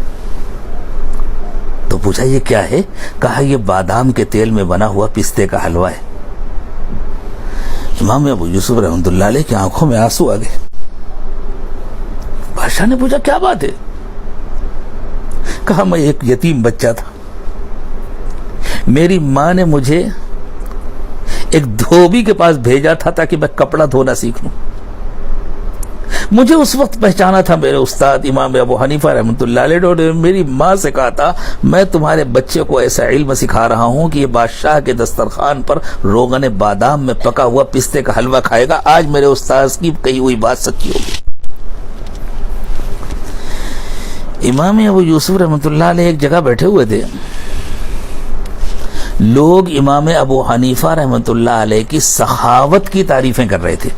S2: تو پوچھا یہ کیا ہے, کہا یہ بادام کے تیل میں بنا ہوا پستے کا حلوہ ہے. امام ابو یوسف رحمۃ اللہ علیہ کی آنکھوں میں آنسو آ گئے. بادشاہ نے پوچھا کیا بات ہے, کہا میں ایک یتیم بچہ تھا, میری ماں نے مجھے ایک دھوبی کے پاس بھیجا تھا تاکہ میں کپڑا دھونا سیکھ لوں. مجھے اس وقت پہچانا تھا میرے استاد امام ابو حنیفہ رحمۃ اللہ علیہ, اور میری ماں سے کہا تھا میں تمہارے بچے کو ایسا علم سکھا رہا ہوں کہ یہ بادشاہ کے دسترخوان پر روغن بادام میں پکا ہوا پستے کا حلوہ کھائے گا. آج میرے استاد کی کہی ہوئی بات سچی ہوگی. امام ابو یوسف رحمۃ اللہ علیہ ایک جگہ بیٹھے ہوئے تھے, لوگ امام ابو حنیفہ رحمۃ اللہ علیہ کی سخاوت کی تعریفیں کر رہے تھے.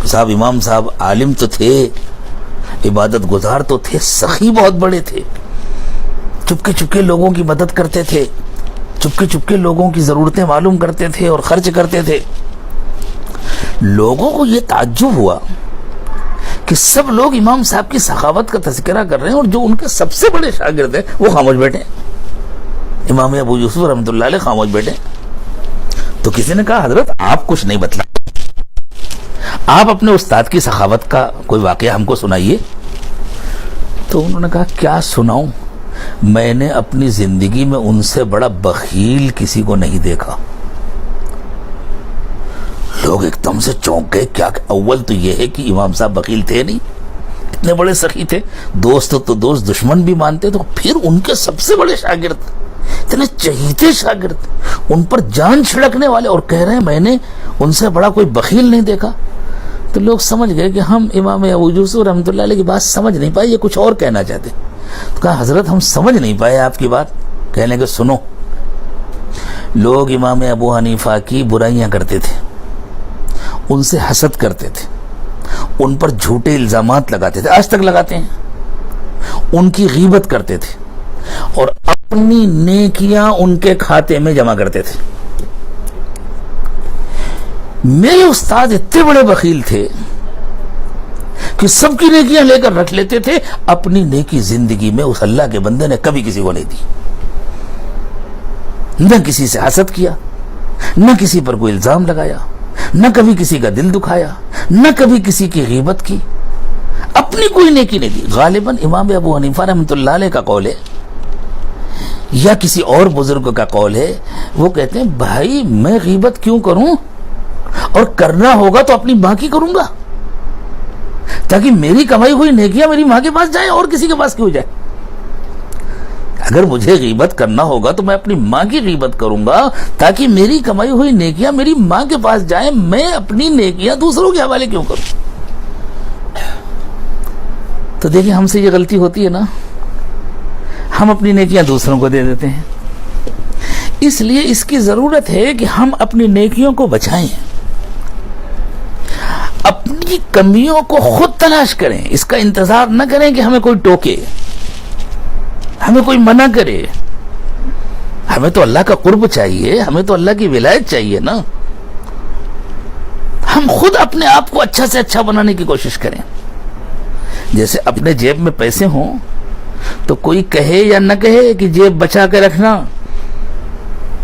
S2: صاحب امام صاحب عالم تو تھے, عبادت گزار تو تھے, سخی بہت بڑے تھے, چپکے چپکے لوگوں کی مدد کرتے تھے، چپکے چپکے لوگوں کی ضرورتیں معلوم کرتے تھے اور خرچ کرتے تھے. لوگوں کو یہ تعجب ہوا کہ سب لوگ امام صاحب کی سخاوت کا تذکرہ کر رہے ہیں اور جو ان کے سب سے بڑے شاگرد ہیں وہ خاموش بیٹھے. امام ابو یوسف رحمۃ اللہ علیہ خاموش بیٹھے. تو کسی نے کہا حضرت آپ کچھ نہیں بتلا، آپ اپنے استاد کی سخاوت کا کوئی واقعہ ہم کو سنائیے. تو انہوں نے کہا کیا سناؤں، میں نے اپنی زندگی میں ان سے بڑا بخیل کسی کو نہیں دیکھا. لوگ ایک دم سے چونک گئے. کیا اول تو یہ ہے کہ امام صاحب بخیل تھے نہیں، اتنے بڑے سخی تھے، دوست تو دوست دشمن بھی مانتے. تو پھر ان کے سب سے بڑے شاگرد، اتنے چہیتے شاگرد، ان پر جان چھڑکنے والے، اور کہہ رہے ہیں میں نے ان سے بڑا کوئی بخیل نہیں دیکھا. تو لوگ سمجھ گئے کہ ہم امام ابو یوسف رحمۃ اللہ علیہ کی بات سمجھ نہیں پائے، یہ کچھ اور کہنا چاہتے. تو کہا حضرت ہم سمجھ نہیں پائے آپ کی بات. کہنے کہ سنو، لوگ امام ابو حنیفہ کی برائیاں کرتے تھے، ان سے حسد کرتے تھے، ان پر جھوٹے الزامات لگاتے تھے، آج تک لگاتے ہیں، ان کی غیبت کرتے تھے اور اپنی نیکیاں ان کے کھاتے میں جمع کرتے تھے. میرے استاد اتنے بڑے بخیل تھے کہ سب کی نیکیاں لے کر رکھ لیتے تھے، اپنی نیکی زندگی میں اس اللہ کے بندے نے کبھی کسی کو نہیں دی. نہ کسی سے حسد کیا، نہ کسی پر کوئی الزام لگایا، نہ کبھی کسی کا دل دکھایا، نہ کبھی کسی کی غیبت کی، اپنی کوئی نیکی نہیں دی. غالباً امام ابو حنیفہ رحمۃ اللہ علیہ کا قول ہے یا کسی اور بزرگ کا قول ہے، وہ کہتے ہیں بھائی میں غیبت کیوں کروں، اور کرنا ہوگا تو اپنی ماں کی کروں گا، تاکہ میری کمائی ہوئی نیکیاں میری ماں کے پاس جائیں اور کسی کے پاس کیوں جائے. اگر مجھے غیبت کرنا ہوگا تو میں اپنی ماں کی غیبت کروں گا تاکہ میری کمائی ہوئی نیکیاں میری ماں کے پاس جائیں، میں اپنی نیکیاں دوسروں کے حوالے کیوں کروں. تو دیکھیں ہم سے یہ غلطی ہوتی ہے نا، ہم اپنی نیکیاں دوسروں کو دے دیتے ہیں. اس لیے اس کی ضرورت ہے کہ ہم اپنی نیکیوں کو بچائیں، اپنی کمیوں کو خود تلاش کریں. اس کا انتظار نہ کریں کہ ہمیں کوئی ٹوکے، ہمیں کوئی منع کرے. ہمیں تو اللہ کا قرب چاہیے، ہمیں تو اللہ کی ولایت چاہیے نا. ہم خود اپنے آپ کو اچھا سے اچھا بنانے کی کوشش کریں. جیسے اپنے جیب میں پیسے ہوں تو کوئی کہے یا نہ کہے کہ جیب بچا کے رکھنا،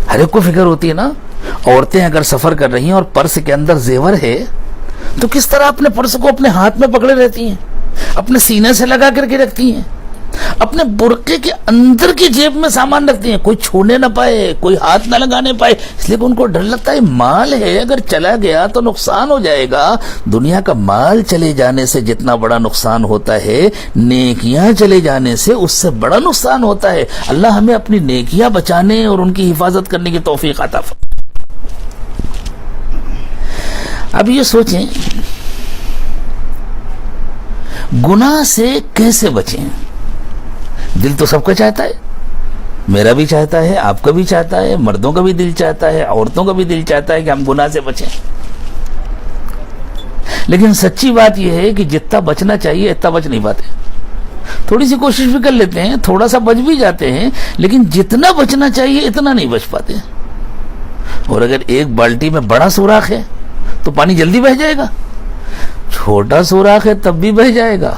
S2: ہر ایک کو فکر ہوتی ہے نا. عورتیں اگر سفر کر رہی ہیں اور پرس کے اندر زیور ہے تو کس طرح اپنے پرس کو اپنے ہاتھ میں پکڑے رہتی ہیں، اپنے سینے سے لگا کر کے رکھتی ہیں، اپنے برقعے کے اندر کی جیب میں سامان رکھتی ہیں، کوئی چھونے نہ پائے، کوئی ہاتھ نہ لگانے پائے. اس لیے کہ ان کو ڈر لگتا ہے مال ہے، اگر چلا گیا تو نقصان ہو جائے گا. دنیا کا مال چلے جانے سے جتنا بڑا نقصان ہوتا ہے، نیکیاں چلے جانے سے اس سے بڑا نقصان ہوتا ہے. اللہ ہمیں اپنی نیکیاں بچانے اور ان کی حفاظت کرنے کی توفیق عطا فرمائے. اب یہ سوچیں گناہ سے کیسے بچیں. دل تو سب کا چاہتا ہے، میرا بھی چاہتا ہے، آپ کا بھی چاہتا ہے، مردوں کا بھی دل چاہتا ہے، عورتوں کا بھی دل چاہتا ہے کہ ہم گناہ سے بچیں. لیکن سچی بات یہ ہے کہ جتنا بچنا چاہیے اتنا بچ نہیں پاتے. تھوڑی سی کوشش بھی کر لیتے ہیں، تھوڑا سا بچ بھی جاتے ہیں، لیکن جتنا بچنا چاہیے اتنا نہیں بچ پاتے. اور اگر ایک بالٹی میں بڑا سوراخ ہے تو پانی جلدی بہہ جائے گا، چھوٹا سوراخ ہے تب بھی بہہ جائے گا.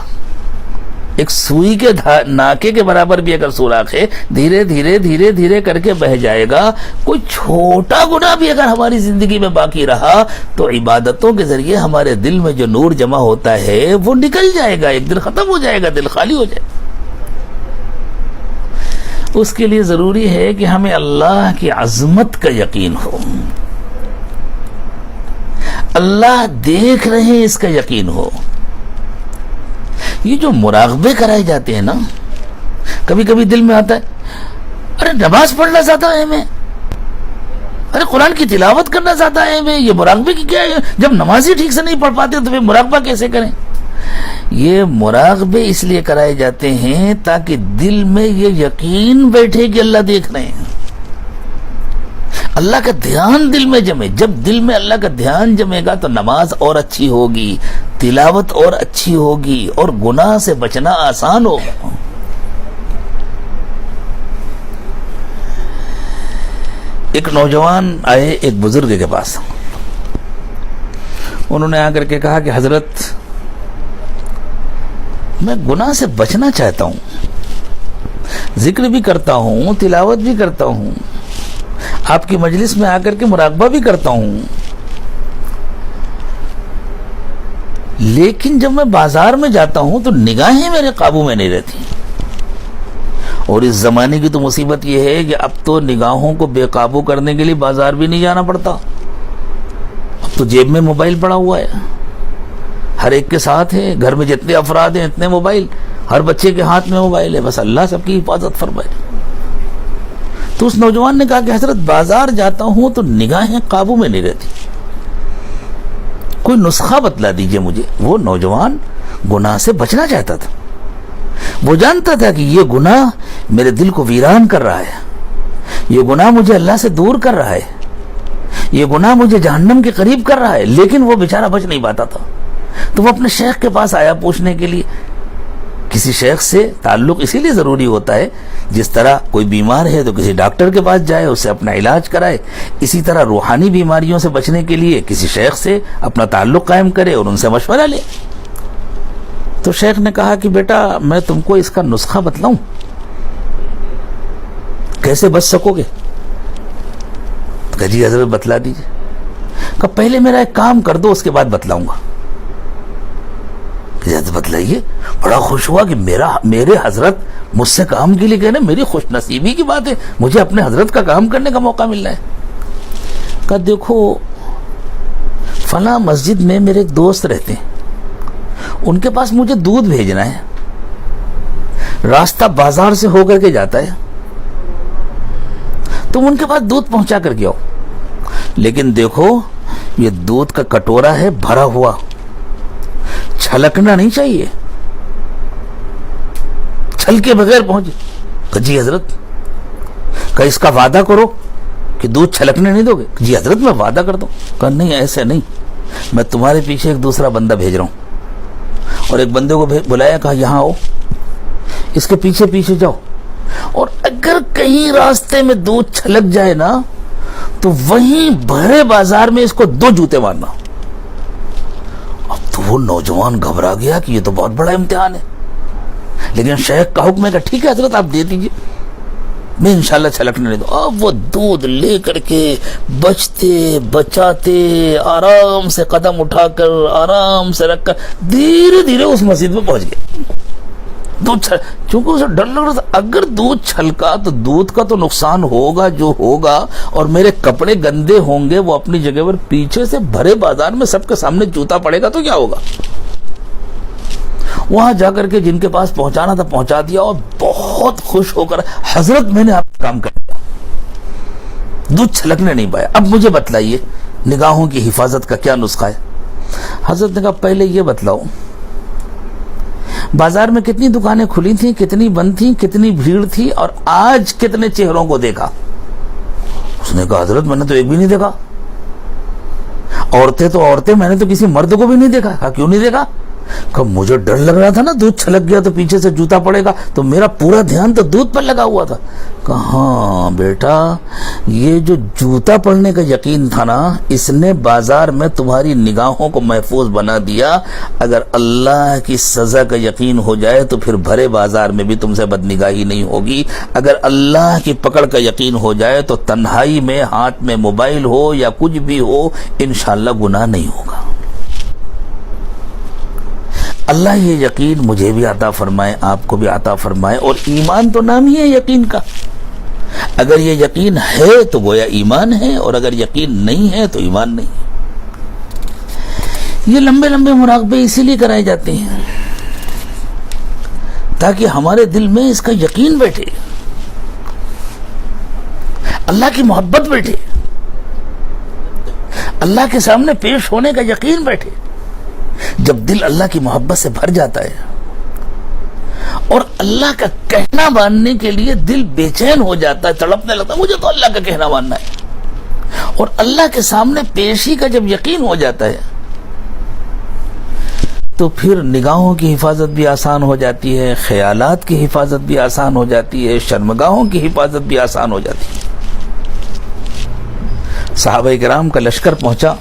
S2: ایک سوئی کے ناکے کے برابر بھی اگر سوراخ ہے، دھیرے دھیرے دھیرے دھیرے کر کے بہہ جائے گا. کوئی چھوٹا گناہ بھی اگر ہماری زندگی میں باقی رہا تو عبادتوں کے ذریعے ہمارے دل میں جو نور جمع ہوتا ہے وہ نکل جائے گا، ایک دن ختم ہو جائے گا، دل خالی ہو جائے گا. اس کے لیے ضروری ہے کہ ہمیں اللہ کی عظمت کا یقین ہو، اللہ دیکھ رہے ہیں اس کا یقین ہو. یہ جو مراقبے کرائے جاتے ہیں نا، کبھی کبھی دل میں آتا ہے ارے نماز پڑھنا زیادہ اہم ہے، ارے قرآن کی تلاوت کرنا زیادہ اہم ہے، یہ مراقبے کی کیا ہے؟ جب نماز ہی ٹھیک سے نہیں پڑھ پاتے تو پھر مراقبہ کیسے کریں؟ یہ مراقبے اس لیے کرائے جاتے ہیں تاکہ دل میں یہ یقین بیٹھے کہ اللہ دیکھ رہے ہیں، اللہ کا دھیان دل میں جمے. جب دل میں اللہ کا دھیان جمے گا تو نماز اور اچھی ہوگی، تلاوت اور اچھی ہوگی، اور گناہ سے بچنا آسان ہوگا. ایک نوجوان آئے ایک بزرگ کے پاس. انہوں نے آ کر کے کہا کہ حضرت میں گناہ سے بچنا چاہتا ہوں، ذکر بھی کرتا ہوں، تلاوت بھی کرتا ہوں، آپ کی مجلس میں آ کر کے مراقبہ بھی کرتا ہوں، لیکن جب میں بازار میں جاتا ہوں تو نگاہیں میرے قابو میں نہیں رہتی. اور اس زمانے کی تو مصیبت یہ ہے کہ اب تو نگاہوں کو بے قابو کرنے کے لیے بازار بھی نہیں جانا پڑتا. اب تو جیب میں موبائل پڑا ہوا ہے، ہر ایک کے ساتھ ہے، گھر میں جتنے افراد ہیں اتنے موبائل، ہر بچے کے ہاتھ میں موبائل ہے. بس اللہ سب کی حفاظت فرمائے. تو اس نوجوان نے کہا کہ حضرت بازار جاتا ہوں تو نگاہیں قابو میں نہیں رہتی، کوئی نسخہ بتلا دیجئے مجھے. وہ نوجوان گناہ سے بچنا چاہتا تھا. وہ جانتا تھا کہ یہ گناہ میرے دل کو ویران کر رہا ہے، یہ گناہ مجھے اللہ سے دور کر رہا ہے، یہ گناہ مجھے جہنم کے قریب کر رہا ہے، لیکن وہ بیچارہ بچ نہیں پاتا تھا. تو وہ اپنے شیخ کے پاس آیا پوچھنے کے لیے. کسی شیخ سے تعلق اسی لیے ضروری ہوتا ہے، جس طرح کوئی بیمار ہے تو کسی ڈاکٹر کے پاس جائے، اس سے اپنا علاج کرائے، اسی طرح روحانی بیماریوں سے بچنے کے لیے کسی شیخ سے اپنا تعلق قائم کرے اور ان سے مشورہ لے. تو شیخ نے کہا کہ بیٹا میں تم کو اس کا نسخہ بتلاؤں، کیسے بچ سکو گے؟ کہا جی حضرت بتلا دیجیے. کہا پہلے میرا ایک کام کر دو، اس کے بعد بتلاؤں گا. بتلائیے. بڑا خوش ہوا کہ میرے حضرت مجھ سے کام کے لیے کہنے، میری خوش نصیبی کی بات ہے، مجھے اپنے حضرت کا کام کرنے کا موقع مل رہا ہے. کہا دیکھو فلاں مسجد میں میرے ایک دوست رہتے ہیں، ان کے پاس مجھے دودھ بھیجنا ہے، راستہ بازار سے ہو کر کے جاتا ہے، تم ان کے پاس دودھ پہنچا کر کے آؤ. لیکن دیکھو یہ دودھ کا کٹورا ہے بھرا ہوا، چھلکنا نہیں چاہیے، چھل کے بغیر پہنچے. کہ جی حضرت. کہ اس کا وعدہ کرو کہ دودھ چھلکنے نہیں دو گے؟ جی حضرت میں وعدہ کرتا ہوں. کہ نہیں ایسے نہیں، میں تمہارے پیچھے ایک دوسرا بندہ بھیج رہا ہوں. اور ایک بندے کو بلایا، کہا یہاں آؤ، اس کے پیچھے پیچھے جاؤ، اور اگر کہیں راستے میں دودھ چھلک جائے نا تو وہیں بھرے بازار میں اس کو 2 جوتے مارنا. اب تو وہ نوجوان گھبرا گیا کہ یہ تو بہت بڑا امتحان ہے، لیکن شیخ کا حکم ہے کہ ٹھیک ہے حضرت آپ دے دیجئے، میں انشاءاللہ چھلکنے نہیں دوں. اب وہ دودھ لے کر کے بچتے بچاتے آرام سے قدم اٹھا کر آرام سے رکھ کر دھیرے دھیرے اس مسجد میں پہنچ گئے. چونکہ اسے ڈر لگ رہا تھا اگر دودھ چھلکا تو دودھ کا تو نقصان ہوگا جو ہوگا، اور میرے کپڑے گندے ہوں گے وہ اپنی جگہ پر، پیچھے سے بھرے بازار میں سب کے سامنے جوتا پڑے گا تو کیا ہوگا. وہاں جا کر کے جن کے پاس پہنچانا تھا پہنچا دیا، اور بہت خوش ہو کر حضرت میں نے آپ کا کام کر دیا، دودھ چھلکنے نہیں پایا. اب مجھے بتلائیے نگاہوں کی حفاظت کا کیا نسخہ ہے؟ حضرت نے کہا پہلے یہ بتلاؤ بازار میں کتنی دکانیں کھلی تھیں، کتنی بند تھیں، کتنی بھیڑ تھی، اور آج کتنے چہروں کو دیکھا؟ اس نے کہا حضرت میں نے تو ایک بھی نہیں دیکھا. عورتیں تو عورتیں، میں نے تو کسی مرد کو بھی نہیں دیکھا. کہا کیوں نہیں دیکھا؟ کہ مجھے ڈر لگ رہا تھا نا دودھ چھلک گیا تو پیچھے سے جوتا پڑے گا، تو میرا پورا دھیان تو دودھ پر لگا ہوا تھا. کہاں بیٹا یہ جو جوتا پڑنے کا یقین تھا نا، اس نے بازار میں تمہاری نگاہوں کو محفوظ بنا دیا. اگر اللہ کی سزا کا یقین ہو جائے تو پھر بھرے بازار میں بھی تم سے بدنگاہی نہیں ہوگی. اگر اللہ کی پکڑ کا یقین ہو جائے تو تنہائی میں ہاتھ میں موبائل ہو یا کچھ بھی ہو انشاءاللہ گناہ نہیں ہوگا. اللہ یہ یقین مجھے بھی عطا فرمائے، آپ کو بھی عطا فرمائے. اور ایمان تو نام ہی ہے یقین کا. اگر یہ یقین ہے تو گویا ایمان ہے، اور اگر یقین نہیں ہے تو ایمان نہیں ہے. یہ لمبے لمبے مراقبے اسی لیے کرائے جاتے ہیں تاکہ ہمارے دل میں اس کا یقین بیٹھے، اللہ کی محبت بیٹھے، اللہ کے سامنے پیش ہونے کا یقین بیٹھے. جب دل اللہ کی محبت سے بھر جاتا ہے اور اللہ کا کہنا ماننے کے لیے دل بے چین ہو جاتا ہے، تڑپنے لگتا ہے مجھے تو اللہ کا کہنا ماننا ہے، اور اللہ کے سامنے پیشی کا جب یقین ہو جاتا ہے تو پھر نگاہوں کی حفاظت بھی آسان ہو جاتی ہے، خیالات کی حفاظت بھی آسان ہو جاتی ہے، شرمگاہوں کی حفاظت بھی آسان ہو جاتی ہے. صحابہ کرام کا لشکر پہنچا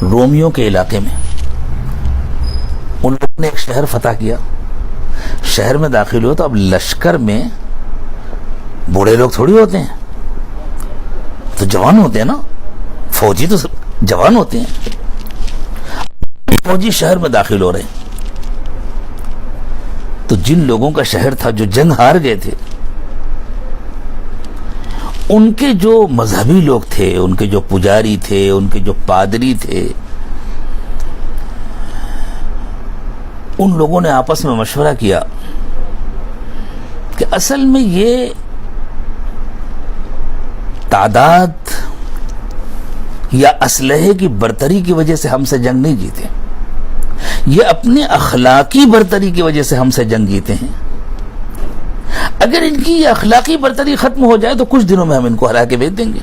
S2: رومیوں کے علاقے میں. ان لوگوں نے ایک شہر فتح کیا. شہر میں داخل ہو تو اب لشکر میں بوڑھے لوگ تھوڑی ہوتے ہیں, تو جوان ہوتے ہیں نا, فوجی تو جوان ہوتے ہیں. فوجی شہر میں داخل ہو رہے ہیں تو جن لوگوں کا شہر تھا جو جنگ ہار گئے تھے, ان کے جو مذہبی لوگ تھے, ان کے جو پجاری تھے, ان کے جو پادری تھے, ان لوگوں نے آپس میں مشورہ کیا کہ اصل میں یہ تعداد یا اسلحے کی برتری کی وجہ سے ہم سے جنگ نہیں جیتے, یہ اپنے اخلاقی برتری کی وجہ سے ہم سے جنگ جیتے ہیں. اگر ان کی یہ اخلاقی برتری ختم ہو جائے تو کچھ دنوں میں ہم ان کو ہرا کے بھیج دیں گے.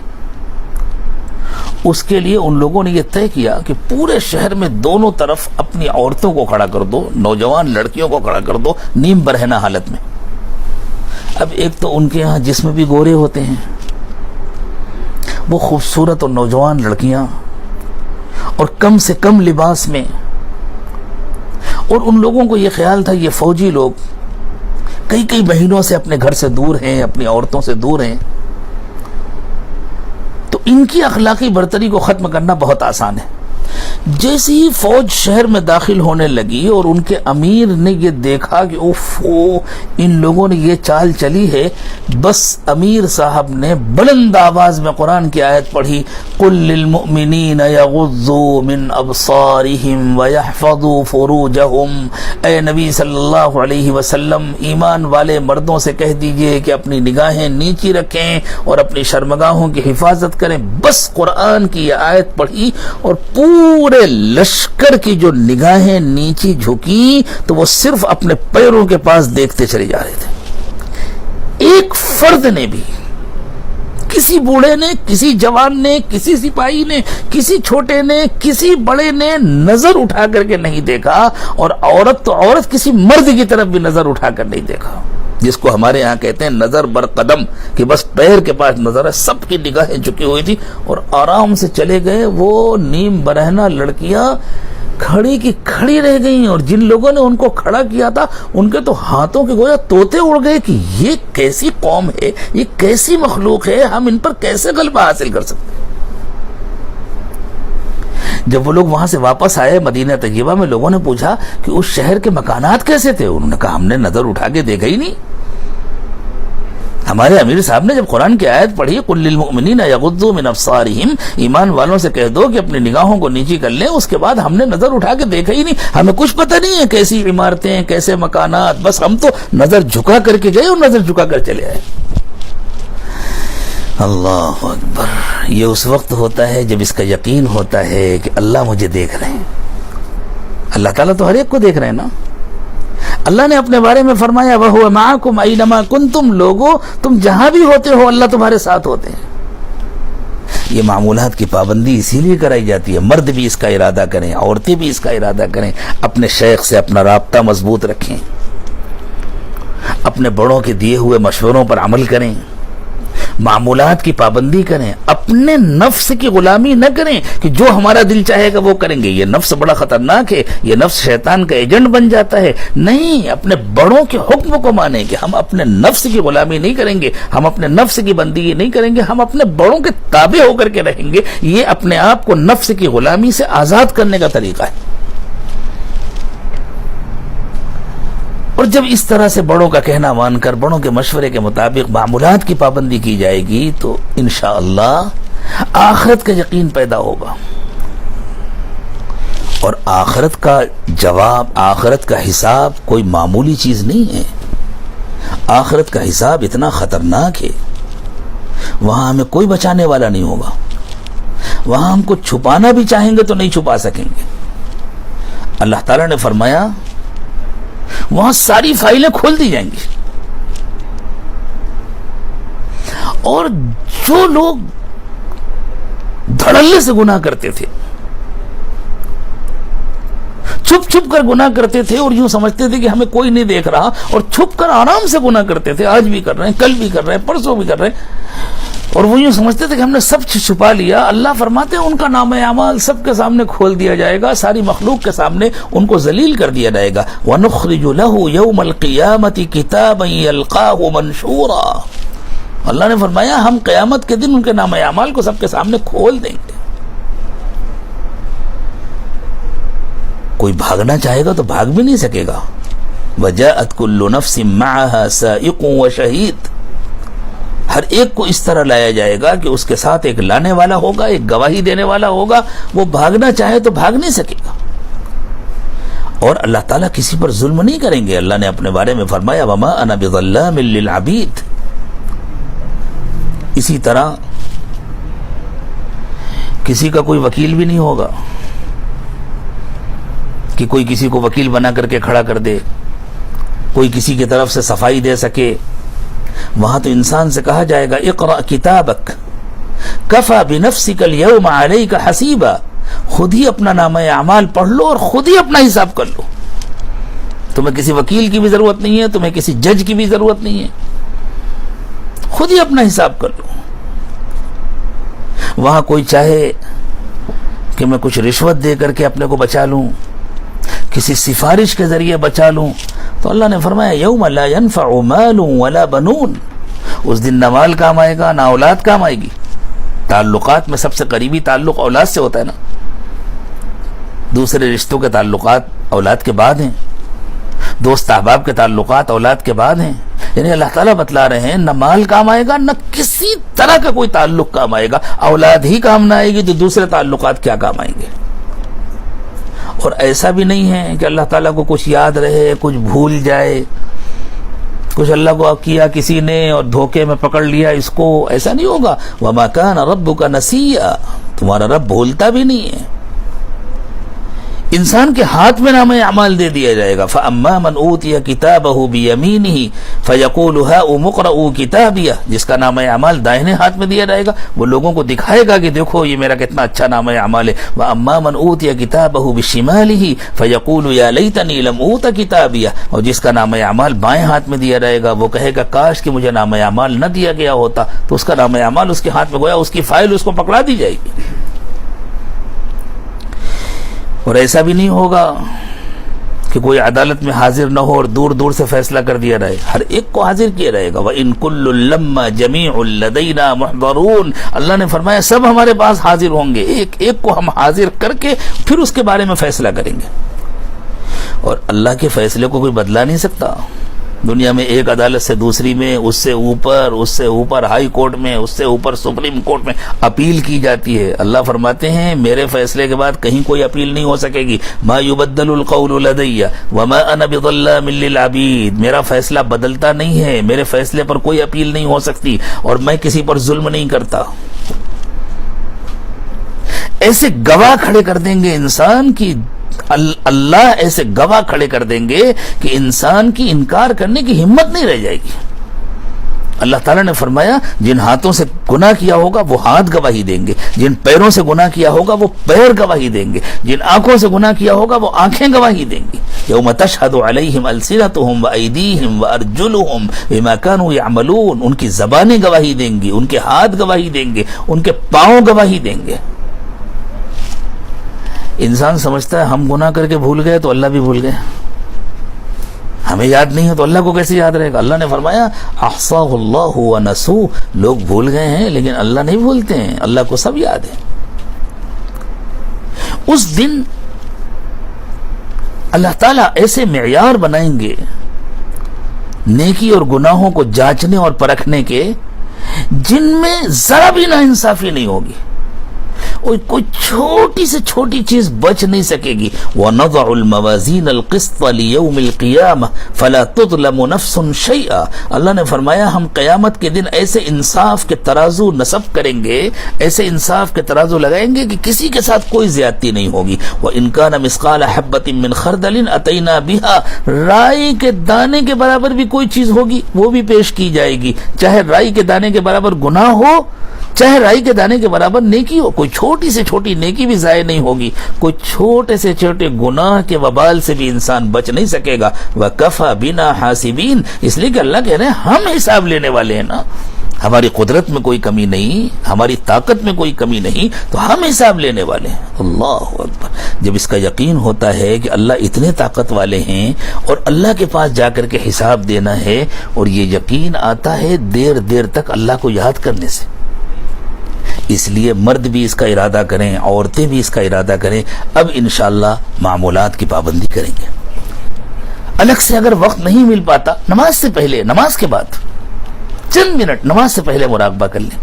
S2: اس کے لیے ان لوگوں نے یہ طے کیا کہ پورے شہر میں دونوں طرف اپنی عورتوں کو کھڑا کر دو, نوجوان لڑکیوں کو کھڑا کر دو نیم برہنہ حالت میں. اب ایک تو ان کے ہاں جسم بھی گورے ہوتے ہیں, وہ خوبصورت اور نوجوان لڑکیاں اور کم سے کم لباس میں, اور ان لوگوں کو یہ خیال تھا یہ فوجی لوگ کئی کئی مہینوں سے اپنے گھر سے دور ہیں, اپنی عورتوں سے دور ہیں, تو ان کی اخلاقی برتری کو ختم کرنا بہت آسان ہے. جیسے ہی فوج شہر میں داخل ہونے لگی اور ان کے امیر نے یہ دیکھا کہ اوفو ان لوگوں نے یہ چال چلی ہے, بس امیر صاحب نے بلند آواز میں قرآن کی آیت پڑھی, قل للمؤمنین یغضوا من ابصارہم ویحفظوا فروجہم. اے نبی صلی اللہ علیہ وسلم, ایمان والے مردوں سے کہہ دیجئے کہ اپنی نگاہیں نیچی رکھیں اور اپنی شرمگاہوں کی حفاظت کریں. بس قرآن کی یہ آیت پڑھی اور پورے لشکر کی جو نگاہیں نیچی جھکی تو وہ صرف اپنے پیروں کے پاس دیکھتے چلے جا رہے تھے. ایک فرد نے بھی, کسی بوڑھے نے, کسی جوان نے, کسی سپاہی نے, کسی چھوٹے نے, کسی بڑے نے نظر اٹھا کر کے نہیں دیکھا, اور عورت تو عورت کسی مرد کی طرف بھی نظر اٹھا کر نہیں دیکھا, جس کو ہمارے ہاں کہتے ہیں نظر بر قدم, کہ بس پیر کے پاس نظر ہے. سب کی نگاہیں جھکی ہوئی تھی اور آرام سے چلے گئے. وہ نیم برہنہ لڑکیاں کھڑی کی کھڑی رہ گئیں, اور جن لوگوں نے ان کو کھڑا کیا تھا ان کے تو ہاتھوں کے گویا طوطے اڑ گئے کہ یہ کیسی قوم ہے, یہ کیسی مخلوق ہے, ہم ان پر کیسے غلبہ حاصل کر سکتے ہیں. جب وہ لوگ وہاں سے واپس آئے مدینہ طیبہ میں, لوگوں نے پوچھا کہ اس شہر کے مکانات کیسے تھے. انہوں نے کہا ہم نے نظر اٹھا کے دیکھا ہی نہیں. ہمارے امیر صاحب نے جب قرآن کی آیت پڑھی قل للمؤمنین یغضوا من ابصارہم, ایمان والوں سے کہہ دو کہ اپنی نگاہوں کو نیچی کر لیں, اس کے بعد ہم نے نظر اٹھا کے دیکھا ہی نہیں, ہمیں کچھ پتہ نہیں ہے کیسی عمارتیں, کیسے مکانات, بس ہم تو نظر جھکا کر کے گئے اور نظر جھکا کر چلے آئے. اللہ اکبر. یہ اس وقت ہوتا ہے جب اس کا یقین ہوتا ہے کہ اللہ مجھے دیکھ رہے ہیں. اللہ تعالیٰ تو ہر ایک کو دیکھ رہے ہیں نا. اللہ نے اپنے بارے میں فرمایا وَهُوَ مَعَكُمْ أَيْنَمَا كُنْتُمْ, لوگو تم جہاں بھی ہوتے ہو اللہ تمہارے ساتھ ہوتے ہیں. یہ معمولات کی پابندی اسی لیے کرائی جاتی ہے. مرد بھی اس کا ارادہ کریں, عورتیں بھی اس کا ارادہ کریں, اپنے شیخ سے اپنا رابطہ مضبوط رکھیں, اپنے بڑوں کے دیے ہوئے مشوروں پر عمل کریں, معمولات کی پابندی کریں, اپنے نفس کی غلامی نہ کریں کہ جو ہمارا دل چاہے گا وہ کریں گے. یہ نفس بڑا خطرناک ہے, یہ نفس شیطان کا ایجنٹ بن جاتا ہے. نہیں, اپنے بڑوں کے حکم کو مانیں کہ ہم اپنے نفس کی غلامی نہیں کریں گے, ہم اپنے نفس کی بندگی نہیں کریں گے, ہم اپنے بڑوں کے تابع ہو کر کے رہیں گے. یہ اپنے آپ کو نفس کی غلامی سے آزاد کرنے کا طریقہ ہے. اور جب اس طرح سے بڑوں کا کہنا مان کر, بڑوں کے مشورے کے مطابق معمولات کی پابندی کی جائے گی تو انشاءاللہ آخرت کا یقین پیدا ہوگا. اور آخرت کا جواب, آخرت کا حساب کوئی معمولی چیز نہیں ہے. آخرت کا حساب اتنا خطرناک ہے, وہاں ہمیں کوئی بچانے والا نہیں ہوگا. وہاں ہم کو چھپانا بھی چاہیں گے تو نہیں چھپا سکیں گے. اللہ تعالیٰ نے فرمایا وہاں ساری فائلیں کھول دی جائیں گی, اور جو لوگ دھڑلے سے گناہ کرتے تھے, چھپ چھپ کر گناہ کرتے تھے اور یوں سمجھتے تھے کہ ہمیں کوئی نہیں دیکھ رہا, اور چھپ کر آرام سے گناہ کرتے تھے, آج بھی کر رہے ہیں, کل بھی کر رہے ہیں, پرسوں بھی کر رہے ہیں, اور وہ یوں سمجھتے تھے کہ ہم نے سب چھپا لیا. اللہ فرماتے ہیں ان کا نام اعمال سب کے سامنے کھول دیا جائے گا, ساری مخلوق کے سامنے ان کو ذلیل کر دیا جائے گا. وَنُخْرِجُ لَهُ يَوْمَ الْقِيَامَةِ كِتَابًا يَلْقَاهُ مَنْشُورًا. اللہ نے فرمایا ہم قیامت کے دن ان کے نام اعمال کو سب کے سامنے کھول دیں گے. کوئی بھاگنا چاہے گا تو بھاگ بھی نہیں سکے گا. وَجَاءَتْ كُلُّ نَفْسٍ مَعَهَا سَائِقٌ وَشَهِيدٌ. ہر ایک کو اس طرح لایا جائے گا کہ اس کے ساتھ ایک لانے والا ہوگا, ایک گواہی دینے والا ہوگا. وہ بھاگنا چاہے تو بھاگ نہیں سکے گا. اور اللہ تعالیٰ کسی پر ظلم نہیں کریں گے. اللہ نے اپنے بارے میں فرمایا وَمَا أَنَا بِظَلَّامٍ لِّلْعَبِيدِ. اسی طرح کسی کا کوئی وکیل بھی نہیں ہوگا کہ کوئی کسی کو وکیل بنا کر کے کھڑا کر دے, کوئی کسی کی طرف سے صفائی دے سکے. وہاں تو انسان سے کہا جائے گا اقرأ کتابک کفا بنفسک اليوم علیک حسیبا. خود ہی اپنا نامہ اعمال پڑھ لو اور خود ہی اپنا حساب کر لو. تمہیں کسی وکیل کی بھی ضرورت نہیں ہے, تمہیں کسی جج کی بھی ضرورت نہیں ہے, خود ہی اپنا حساب کر لو. وہاں کوئی چاہے کہ میں کچھ رشوت دے کر کے اپنے کو بچا لوں, کسی سفارش کے ذریعے بچا لوں, تو اللہ نے فرمایا یوم لا ينفع مال ولا بنون. اس دن نہ مال کام آئے گا نہ اولاد کام آئے گی. تعلقات میں سب سے قریبی تعلق اولاد سے ہوتا ہے نا, دوسرے رشتوں کے تعلقات اولاد کے بعد ہیں, دوست احباب کے تعلقات اولاد کے بعد ہیں. یعنی اللہ تعالیٰ بتلا رہے ہیں نہ مال کام آئے گا نہ کسی طرح کا کوئی تعلق کام آئے گا. اولاد ہی کام نہ آئے گی تو دوسرے تعلقات کیا کام آئیں گے. اور ایسا بھی نہیں ہے کہ اللہ تعالیٰ کو کچھ یاد رہے, کچھ بھول جائے, کچھ اللہ کو کیا کسی نے اور دھوکے میں پکڑ لیا اس کو, ایسا نہیں ہوگا. وَمَا كَانَ رَبُّكَ نَسِيًّا. تمہارا رب بھولتا بھی نہیں ہے. انسان کے ہاتھ میں نامہ اعمال دے دیا جائے گا. فَأَمَّا مَنْ أُوتِيَ كِتَابَهُ بِيَمِينِهِ فَيَقُولُ هَاؤُمُ اقْرَءُوا كِتَابِيَهْ. جس کا نامہ اعمال دائیں ہاتھ میں دیا جائے گا وہ لوگوں کو دکھائے گا کہ دیکھو یہ میرا کتنا اچھا نامہ اعمال ہے. وَأَمَّا مَنْ أُوتِيَ كِتَابَهُ بِشِمَالِهِ فَيَقُولُ يَا لَيْتَنِي لَمْ أُوتَ كِتَابِيَهْ. اور جس کا نامہ اعمال بائیں ہاتھ میں دیا جائے گا وہ کہے گا کاش کہ مجھے نامہ اعمال نہ دیا گیا ہوتا. تو اس کا نامہ اعمال اس کے ہاتھ میں گویا اس کی فائل اس کو پکڑا دی جائے گی. اور ایسا بھی نہیں ہوگا کہ کوئی عدالت میں حاضر نہ ہو اور دور دور سے فیصلہ کر دیا جائے. ہر ایک کو حاضر کیا جائے گا. وَإِن كُلٌّ لَمَّا جَمِيعٌ لَدَيْنَا مُحْضَرُونَ. اللہ نے فرمایا سب ہمارے پاس حاضر ہوں گے, ایک ایک کو ہم حاضر کر کے پھر اس کے بارے میں فیصلہ کریں گے. اور اللہ کے فیصلے کو کوئی بدلا نہیں سکتا. دنیا میں ایک عدالت سے دوسری میں, اس سے اوپر ہائی کورٹ میں, اس سے اوپر سپریم کورٹ میں اپیل کی جاتی ہے. اللہ فرماتے ہیں میرے فیصلے کے بعد کہیں کوئی اپیل نہیں ہو سکے گی. ما يبدل القول لدي وما انا بظلام للعبید. میرا فیصلہ بدلتا نہیں ہے, میرے فیصلے پر کوئی اپیل نہیں ہو سکتی اور میں کسی پر ظلم نہیں کرتا. ایسے گواہ کھڑے کر دیں گے انسان کی, اللہ ایسے گواہ کھڑے کر دیں گے کہ انسان کی انکار کرنے کی ہمت نہیں رہ جائے گی. اللہ تعالیٰ نے فرمایا جن ہاتھوں سے گناہ کیا ہوگا وہ ہاتھ گواہی دیں گے, جن پیروں سے گناہ کیا ہوگا وہ پیر گواہی دیں گے, جن آنکھوں سے گناہ کیا ہوگا وہ آنکھیں گواہی دیں گی. یوم تشہد علیہم السنتہم وایدیہم وارجلہم بما کانوا یعملون. ان کی زبانیں گواہی دیں گی, ان کے ہاتھ گواہی دیں گے, ان کے پاؤں گواہی دیں گے. انسان سمجھتا ہے ہم گناہ کر کے بھول گئے تو اللہ بھی بھول گئے, ہمیں یاد نہیں ہے تو اللہ کو کیسے یاد رہے گا. اللہ نے فرمایا احصاہ اللہ ونسوہ. لوگ بھول گئے ہیں لیکن اللہ نہیں بھولتے ہیں, اللہ کو سب یاد ہے. اس دن اللہ تعالیٰ ایسے معیار بنائیں گے نیکی اور گناہوں کو جانچنے اور پرکھنے کے جن میں ذرا بھی ناانصافی نہیں ہوگی. کوئی چھوٹی سے چھوٹی چیز بچ نہیں سکے گی. وَنَضَعُ الْمَوَازِينَ الْقِسْطَ لِيَوْمِ الْقِيَامَةِ فَلَا تُظْلَمُ نَفْسٌ شَيْئًا. اللہ نے فرمایا ہم قیامت کے دن ایسے انصاف کے ترازو نصب کریں گے, ایسے انصاف کے ترازو لگائیں گے کہ کسی کے ساتھ کوئی زیادتی نہیں ہوگی. وَإِنْ كَانَ مِثْقَالَ حَبَّةٍ مِّنْ خَرْدَلٍ أَتَيْنَا بِهَا. رائی کے دانے کے برابر بھی کوئی چیز ہوگی وہ بھی پیش کی جائے گی, چاہے رائی کے دانے کے برابر گناہ ہو چاہے رائی کے دانے کے برابر نیکی ہو. کوئی چھوٹی سے چھوٹی نیکی بھی ضائع نہیں ہوگی, کوئی چھوٹے سے چھوٹے گناہ کے وبال سے بھی انسان بچ نہیں سکے گا. وَكَفَى بِنَا حَاسِبِينَ. اس لیے کہ اللہ کہہ رہے ہیں ہم حساب لینے والے ہیں نا, ہماری قدرت میں کوئی کمی نہیں، ہماری طاقت میں کوئی کمی نہیں، تو ہم حساب لینے والے ہیں۔ اللہ اکبر۔ جب اس کا یقین ہوتا ہے کہ اللہ اتنے طاقت والے ہیں اور اللہ کے پاس جا کر کے حساب دینا ہے، اور یہ یقین آتا ہے دیر دیر تک اللہ کو یاد کرنے سے، اس لیے مرد بھی اس کا ارادہ کریں، عورتیں بھی اس کا ارادہ کریں، اب انشاءاللہ معمولات کی پابندی کریں گے۔ الگ سے اگر وقت نہیں مل پاتا، نماز سے پہلے، نماز کے بعد چند منٹ نماز سے پہلے مراقبہ کر لیں،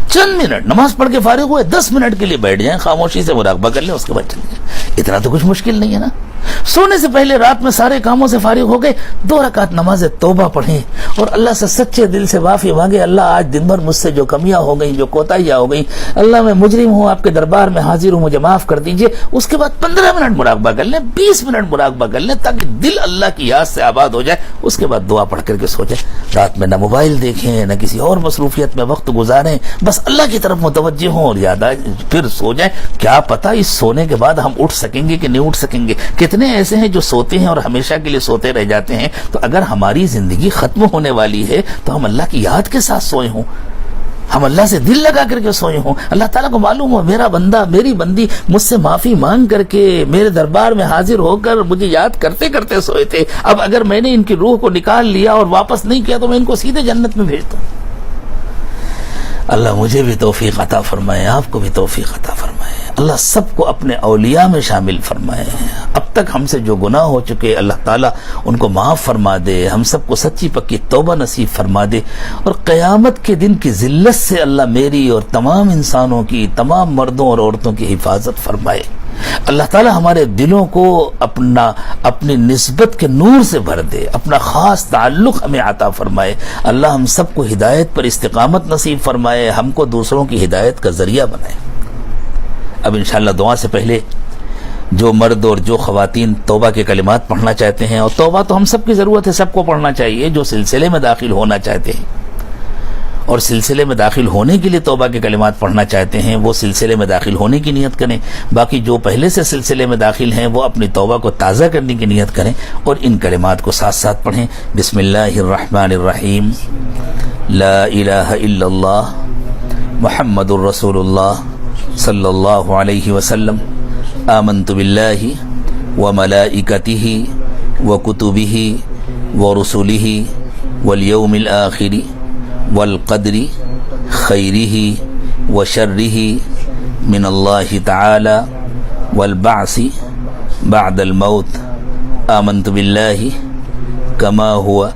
S2: چند منٹ نماز پڑھ کے فارغ ہوئے 10 منٹ کے لیے بیٹھ جائیں، خاموشی سے مراقبہ کر لیں، اس کے بعد چلیں جائیں۔ اتنا تو کچھ مشکل نہیں ہے نا۔ سونے سے پہلے رات میں سارے کاموں سے فارغ ہو گئے، 2 رکعت نماز توبہ پڑھیں اور اللہ سے سچے دل سے معافی مانگے، اللہ آج دن بھر مجھ سے جو کمیاں ہو گئیں، جو کوتاہیاں ہو گئیں، اللہ میں مجرم ہوں، آپ کے دربار میں حاضر ہوں، مجھے معاف کر دیجئے۔ اس کے بعد 15 منٹ مراقبہ کر لیں، 20 منٹ مراقبہ کر لیں، تاکہ دل اللہ کی یاد سے آباد ہو جائے۔ اس کے بعد دعا پڑھ کر کے سو جائیں۔ رات میں نہ موبائل دیکھیں، نہ کسی اور مصروفیت میں وقت گزاریں، بس اللہ کی طرف متوجہ ہوں اور یاد آئے، پھر سو جائیں۔ کیا پتہ اس سونے کے بعد ہم اٹھ سکیں گے کہ نہیں اٹھ سکیں گے۔ کتنے ایسے ہیں جو سوتے ہیں اور ہمیشہ کے لیے سوتے رہ جاتے ہیں۔ تو اگر ہماری زندگی ختم ہونے والی ہے تو ہم اللہ کی یاد کے ساتھ سوئے ہوں، ہم اللہ سے دل لگا کر کے سوئے ہوں، اللہ تعالیٰ کو معلوم ہو میرا بندہ، میری بندی مجھ سے معافی مانگ کر کے میرے دربار میں حاضر ہو کر مجھے یاد کرتے کرتے سوئے تھے، اب اگر میں نے ان کی روح کو نکال لیا اور واپس نہیں کیا تو میں ان کو سیدھے جنت میں بھیجتا ہوں۔ اللہ مجھے بھی توفیق عطا فرمائے، آپ کو بھی توفیق عطا فرمائے، اللہ سب کو اپنے اولیاء میں شامل فرمائے۔ اب تک ہم سے جو گناہ ہو چکے اللہ تعالیٰ ان کو معاف فرما دے، ہم سب کو سچی پکی توبہ نصیب فرما دے، اور قیامت کے دن کی ذلت سے اللہ میری اور تمام انسانوں کی، تمام مردوں اور عورتوں کی حفاظت فرمائے۔ اللہ تعالیٰ ہمارے دلوں کو اپنی نسبت کے نور سے بھر دے، اپنا خاص تعلق ہمیں عطا فرمائے۔ اللہ ہم سب کو ہدایت پر استقامت نصیب فرمائے، ہم کو دوسروں کی ہدایت کا ذریعہ بنائے۔ اب انشاءاللہ دعا سے پہلے جو مرد اور جو خواتین توبہ کے کلمات پڑھنا چاہتے ہیں، اور توبہ تو ہم سب کی ضرورت ہے، سب کو پڑھنا چاہیے، جو سلسلے میں داخل ہونا چاہتے ہیں اور سلسلے میں داخل ہونے کے لیے توبہ کے کلمات پڑھنا چاہتے ہیں، وہ سلسلے میں داخل ہونے کی نیت کریں۔ باقی جو پہلے سے سلسلے میں داخل ہیں وہ اپنی توبہ کو تازہ کرنے کی نیت کریں اور ان کلمات کو ساتھ ساتھ پڑھیں۔ بسم اللہ الرحمن الرحیم، لا الہ الا اللہ محمد الرسول اللہ صلی اللہ علیہ وسلم، آمنت باللہ وملائکتہ وکتبہ ورسلہ والیوم الآخر والقدر خیرہ وشرہ من اللہ تعالی والبعث بعد الموت، آمنت باللہ کما ہوا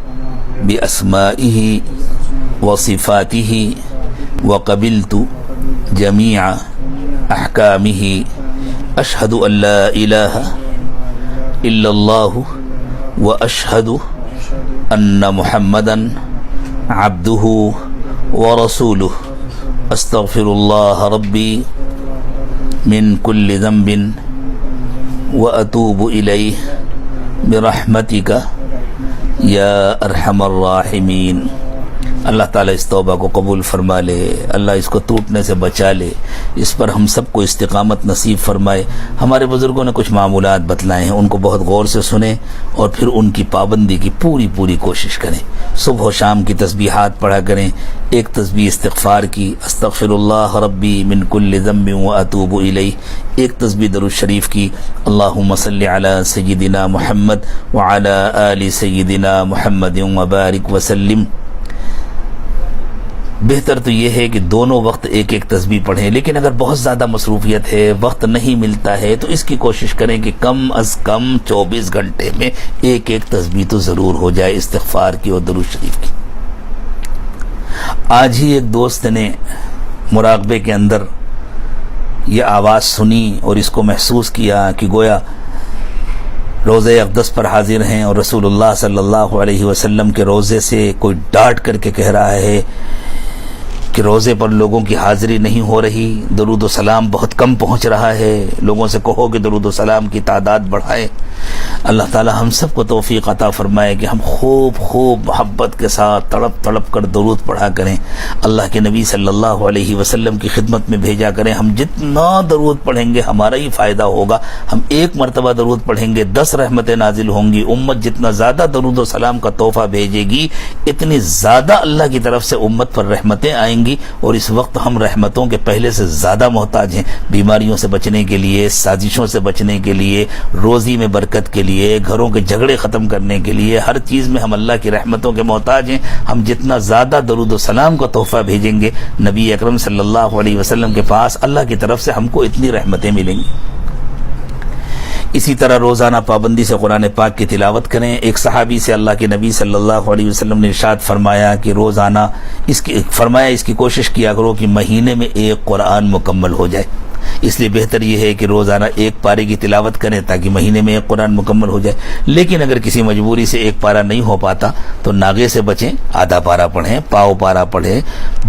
S2: باسمائہ وصفاتہ وقبلت جمیع احکامہ، اشہد ان لا الہ الا اللہ واشہد ان محمدا عبدہ ورسولہ، استغفر اللہ ربی من کل ذنب واتوب الیہ برحمتک یا ارحم الراحمین۔ اللہ تعالیٰ اس توبہ کو قبول فرما لے، اللہ اس کو ٹوٹنے سے بچا لے، اس پر ہم سب کو استقامت نصیب فرمائے۔ ہمارے بزرگوں نے کچھ معمولات بتلائے ہیں، ان کو بہت غور سے سنیں اور پھر ان کی پابندی کی پوری کوشش کریں۔ صبح و شام کی تسبیحات پڑھا کریں، ایک تسبیح استغفار کی، استغفر اللہ ربی من کل ذنب واتوب الیہ، ایک تسبیح درود شریف کی، اللہم صلی علی سیدنا محمد وعلی آل سیدنا محمد وبارک وسلم۔ بہتر تو یہ ہے کہ دونوں وقت ایک ایک تسبیح پڑھیں، لیکن اگر بہت زیادہ مصروفیت ہے، وقت نہیں ملتا ہے، تو اس کی کوشش کریں کہ کم از کم 24 گھنٹے میں ایک ایک تسبیح تو ضرور ہو جائے استغفار کی اور درود شریف کی۔ آج ہی ایک دوست نے مراقبے کے اندر یہ آواز سنی اور اس کو محسوس کیا کہ گویا روزے اقدس پر حاضر ہیں اور رسول اللہ صلی اللہ علیہ وسلم کے روزے سے کوئی ڈانٹ کر کے کہہ رہا ہے کہ روزے پر لوگوں کی حاضری نہیں ہو رہی، درود و سلام بہت کم پہنچ رہا ہے، لوگوں سے کہو کہ درود و سلام کی تعداد بڑھائے۔ اللہ تعالی ہم سب کو توفیق عطا فرمائے کہ ہم خوب محبت کے ساتھ تڑپ تڑپ کر درود پڑھا کریں، اللہ کے نبی صلی اللہ علیہ وسلم کی خدمت میں بھیجا کریں۔ ہم جتنا درود پڑھیں گے ہمارا ہی فائدہ ہوگا، ہم ایک مرتبہ درود پڑھیں گے 10 رحمتیں نازل ہوں گی۔ امت جتنا زیادہ درود و سلام کا تحفہ بھیجے گی اتنی زیادہ اللہ کی طرف سے امت پر رحمتیں آئیں گی، اور اس وقت ہم رحمتوں کے پہلے سے زیادہ محتاج ہیں، بیماریوں سے بچنے کے لیے، سازشوں سے بچنے کے لیے، روزی میں برکت کے لیے، گھروں کے جھگڑے ختم کرنے کے لیے، ہر چیز میں ہم اللہ کی رحمتوں کے محتاج ہیں۔ ہم جتنا زیادہ درود و سلام کا تحفہ بھیجیں گے نبی اکرم صلی اللہ علیہ وسلم کے پاس، اللہ کی طرف سے ہم کو اتنی رحمتیں ملیں گی۔ اسی طرح روزانہ پابندی سے قرآن پاک کی تلاوت کریں۔ ایک صحابی سے اللہ کے نبی صلی اللہ علیہ وسلم نے ارشاد فرمایا کہ روزانہ اس کی کوشش کیا کرو کہ مہینے میں ایک قرآن مکمل ہو جائے، اس لیے بہتر یہ ہے کہ روزانہ ایک پارے کی تلاوت کریں تاکہ مہینے میں ایک قرآن مکمل ہو جائے۔ لیکن اگر کسی مجبوری سے ایک پارہ نہیں ہو پاتا تو ناغے سے بچیں، آدھا پارہ پڑھیں، پاؤ پارہ پڑھیں،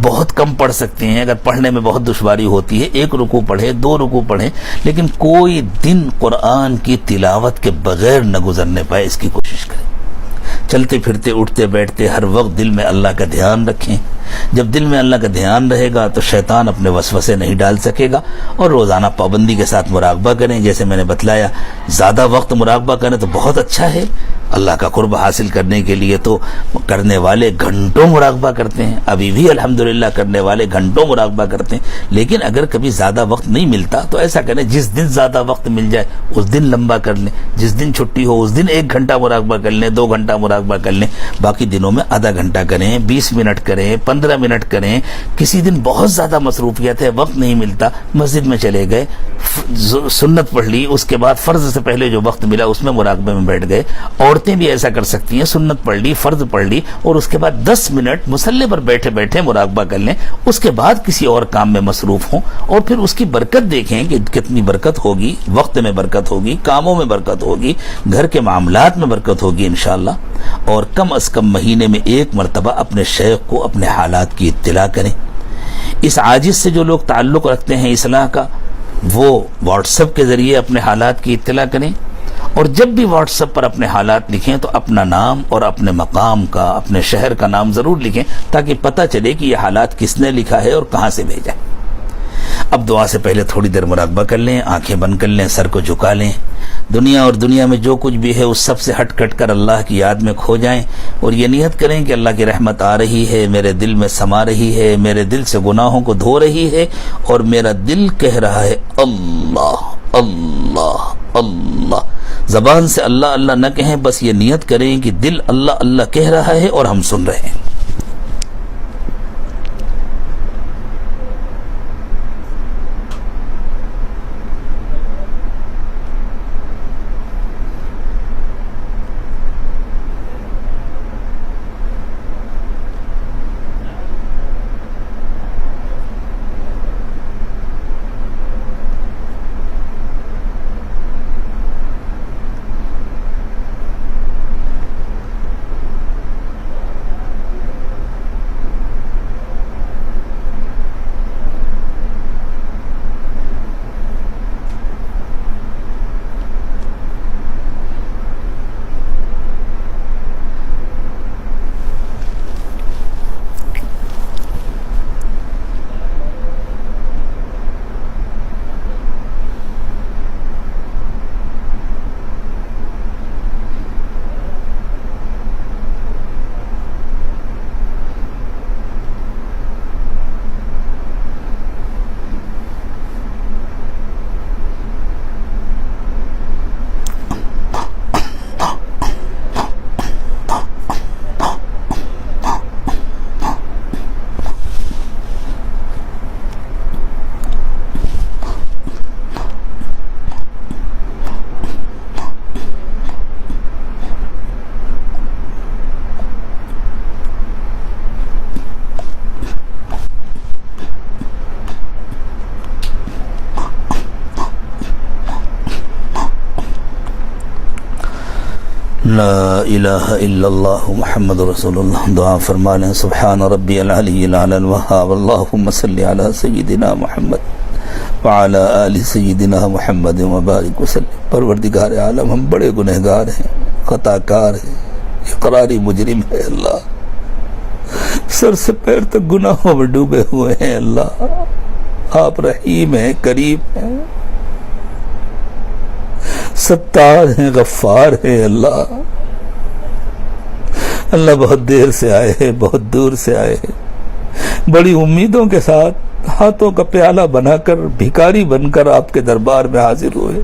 S2: بہت کم پڑھ سکتے ہیں۔ اگر پڑھنے میں بہت دشواری ہوتی ہے 1 رکوع پڑھیں، 2 رکوع پڑھیں، لیکن کوئی دن قرآن کی تلاوت کے بغیر نہ گزرنے پائے، اس کی کوشش کریں۔ چلتے پھرتے اٹھتے بیٹھتے ہر وقت دل میں اللہ کا دھیان رکھیں۔ جب دل میں اللہ کا دھیان رہے گا تو شیطان اپنے وسوسے نہیں ڈال سکے گا۔ اور روزانہ پابندی کے ساتھ مراقبہ کریں، جیسے میں نے بتلایا زیادہ وقت مراقبہ کریں تو بہت اچھا ہے۔ اللہ کا قرب حاصل کرنے کے لیے تو کرنے والے گھنٹوں مراقبہ کرتے ہیں، ابھی بھی الحمدللہ کرنے والے گھنٹوں مراقبہ کرتے ہیں۔ لیکن اگر کبھی زیادہ وقت نہیں ملتا تو ایسا کریں، جس دن زیادہ وقت مل جائے اس دن لمبا کر لیں، جس دن چھٹی ہو اس دن 1 گھنٹہ مراقبہ کر لیں، 2 گھنٹہ مراقبہ کر لیں، باقی دنوں میں آدھا گھنٹہ کریں، 20 منٹ کریں، 15 منٹ کریں۔ کسی دن بہت زیادہ مصروفیت ہے، وقت نہیں ملتا، مسجد میں چلے گئے، سنت پڑھ لی، اس کے بعد فرض سے پہلے جو وقت ملا اس میں مراقبے میں بیٹھ گئے۔ عورتیں بھی ایسا کر سکتی ہیں، سنت پڑھ لی، فرض پڑھ لی، اور اس کے بعد 10 منٹ مصلی پر بیٹھے بیٹھے مراقبہ کر لیں، اس کے بعد کسی اور کام میں مصروف ہوں، اور پھر اس کی برکت دیکھیں کہ کتنی برکت ہوگی، وقت میں برکت ہوگی، کاموں میں برکت ہوگی، گھر کے معاملات میں برکت ہوگی انشاءاللہ۔ اور کم از کم مہینے میں 1 مرتبہ اپنے شیخ کو اپنے حالات کی اطلاع کریں۔ اس عاجز سے جو لوگ تعلق رکھتے ہیں اصلاح کا، وہ واٹس ایپ کے ذریعے اپنے حالات کی اطلاع کریں، اور جب بھی واٹس ایپ پر اپنے حالات لکھیں تو اپنا نام اور اپنے مقام کا، اپنے شہر کا نام ضرور لکھیں تاکہ پتہ چلے کہ یہ حالات کس نے لکھا ہے اور کہاں سے بھیجا۔ اب دعا سے پہلے تھوڑی دیر مراقبہ کر لیں، آنکھیں بند کر لیں، سر کو جھکا لیں، دنیا اور دنیا میں جو کچھ بھی ہے اس سب سے ہٹ کٹ کر اللہ کی یاد میں کھو جائیں، اور یہ نیت کریں کہ اللہ کی رحمت آ رہی ہے، میرے دل میں سما رہی ہے، میرے دل سے گناہوں کو دھو رہی ہے، اور میرا دل کہہ رہا ہے اللہ اللہ اللہ۔ زبان سے اللہ اللہ نہ کہیں، بس یہ نیت کریں کہ دل اللہ اللہ کہہ رہا ہے اور ہم سن رہے ہیں۔ لا الہ الا اللہ محمد رسول اللہ. دعا فرما لیں. سبحان ربی العلی الاعلی الوہاب. اللہم صلی علی سیدنا محمد وعلی آل سیدنا محمد وبارک وسلم. پروردگار عالم، ہم بڑے گنہگار ہیں، خطا کار ہیں، اقراری مجرم ہے اللہ، سر سے پیر تک گناہوں میں ڈوبے ہوئے ہیں اللہ. آپ رحیم ہیں، کریم ہیں، ستار ہیں، غفار ہیں اللہ. اللہ بہت دیر سے آئے ہیں، بہت دور سے آئے ہیں، بڑی امیدوں کے ساتھ ہاتھوں کا پیالہ بنا کر بھکاری بن کر آپ کے دربار میں حاضر ہوئے.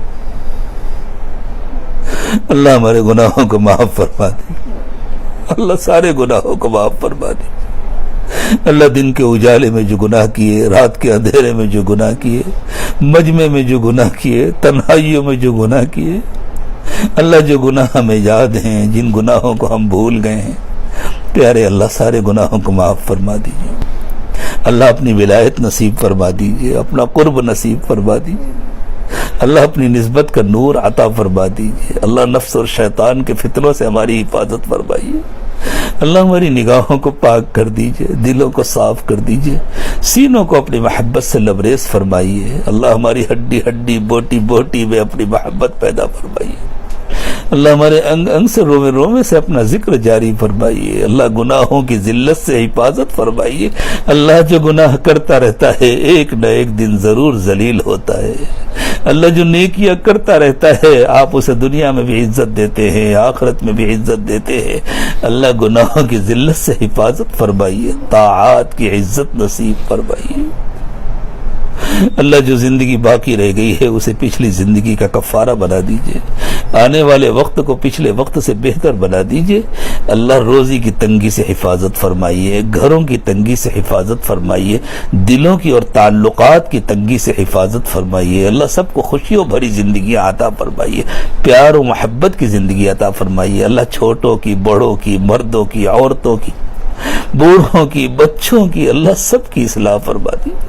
S2: اللہ ہمارے گناہوں کو معاف فرما دے. اللہ سارے گناہوں کو معاف فرما دے. اللہ دن کے اجالے میں جو گناہ کیے، رات کے اندھیرے میں جو گناہ کیے، مجمع میں جو گناہ کیے، تنہائیوں میں جو گناہ کیے، اللہ جو گناہ ہمیں یاد ہیں، جن گناہوں کو ہم بھول گئے ہیں، پیارے اللہ سارے گناہوں کو معاف فرما دیجیے. اللہ اپنی ولایت نصیب فرما دیجیے، اپنا قرب نصیب فرما دیجیے. اللہ اپنی نسبت کا نور عطا فرما دیجیے. اللہ نفس اور شیطان کے فتنوں سے ہماری حفاظت فرمائیے. اللہ ہماری نگاہوں کو پاک کر دیجئے، دلوں کو صاف کر دیجئے، سینوں کو اپنی محبت سے لبریز فرمائیے. اللہ ہماری ہڈی ہڈی بوٹی بوٹی میں اپنی محبت پیدا فرمائیے. اللہ ہمارے انگ انگ سے رومے رومے سے اپنا ذکر جاری فرمائیے. اللہ گناہوں کی ذلت سے حفاظت فرمائیے. اللہ جو گناہ کرتا رہتا ہے ایک نہ ایک دن ضرور ذلیل ہوتا ہے. اللہ جو نیکیاں کرتا رہتا ہے آپ اسے دنیا میں بھی عزت دیتے ہیں، آخرت میں بھی عزت دیتے ہیں. اللہ گناہوں کی ذلت سے حفاظت فرمائیے، طاعات کی عزت نصیب فرمائیے. اللہ جو زندگی باقی رہ گئی ہے اسے پچھلی زندگی کا کفارہ بنا دیجئے، آنے والے وقت کو پچھلے وقت سے بہتر بنا دیجئے. اللہ روزی کی تنگی سے حفاظت فرمائیے، گھروں کی تنگی سے حفاظت فرمائیے، دلوں کی اور تعلقات کی تنگی سے حفاظت فرمائیے. اللہ سب کو خوشیوں بھری زندگی عطا فرمائیے، پیار و محبت کی زندگی عطا فرمائیے. اللہ چھوٹوں کی، بڑوں کی، مردوں کی، عورتوں کی، بوڑھوں کی، بچوں کی، اللہ سب کی اصلاح فرما دیجیے.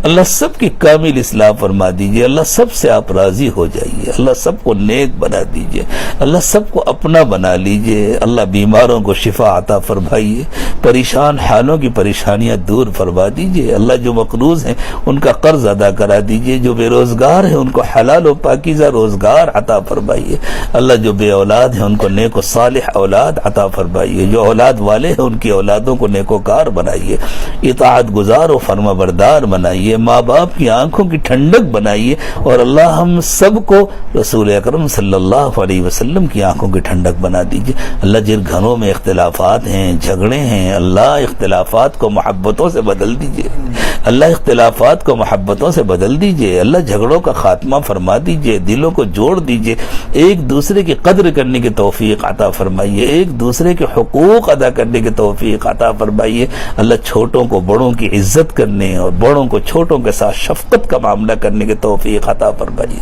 S2: اللہ سب کی کامل اصلاح فرما دیجئے. اللہ سب سے آپ راضی ہو جائیے. اللہ سب کو نیک بنا دیجئے. اللہ سب کو اپنا بنا لیجئے. اللہ بیماروں کو شفا عطا فرمائیے، پریشان حالوں کی پریشانیاں دور فرما دیجئے. اللہ جو مقروض ہیں ان کا قرض ادا کرا دیجئے، جو بے روزگار ہیں ان کو حلال و پاکیزہ روزگار عطا فرمائیے. اللہ جو بے اولاد ہیں ان کو نیک و صالح اولاد عطا فرمائیے. جو اولاد والے ہیں ان کی اولادوں کو نیکوکار بنائیے، اطاعت گزار و فرما بردار بنائیے، ماں باپ کی آنکھوں کی ٹھنڈک بنائیے. اور اللہ ہم سب کو رسول اکرم صلی اللہ علیہ وسلم کی آنکھوں کی ٹھنڈک بنا دیجیے. اللہ جن گھروں میں اختلافات ہیں، جھگڑے ہیں، اللہ اختلافات کو محبتوں سے بدل دیجیے. اللہ اختلافات کو محبتوں سے بدل دیجیے. اللہ جھگڑوں کا خاتمہ فرما دیجیے، دلوں کو جوڑ دیجیے، ایک دوسرے کی قدر کرنے کی توفیق عطا فرمائیے، ایک دوسرے کے حقوق ادا کرنے کی توفیق عطا فرمائیے. اللہ چھوٹوں کو بڑوں کی عزت کرنے اور بڑوں کو چھوٹوں کے ساتھ شفقت کا معاملہ کرنے کی توفیق عطا فرمائیے.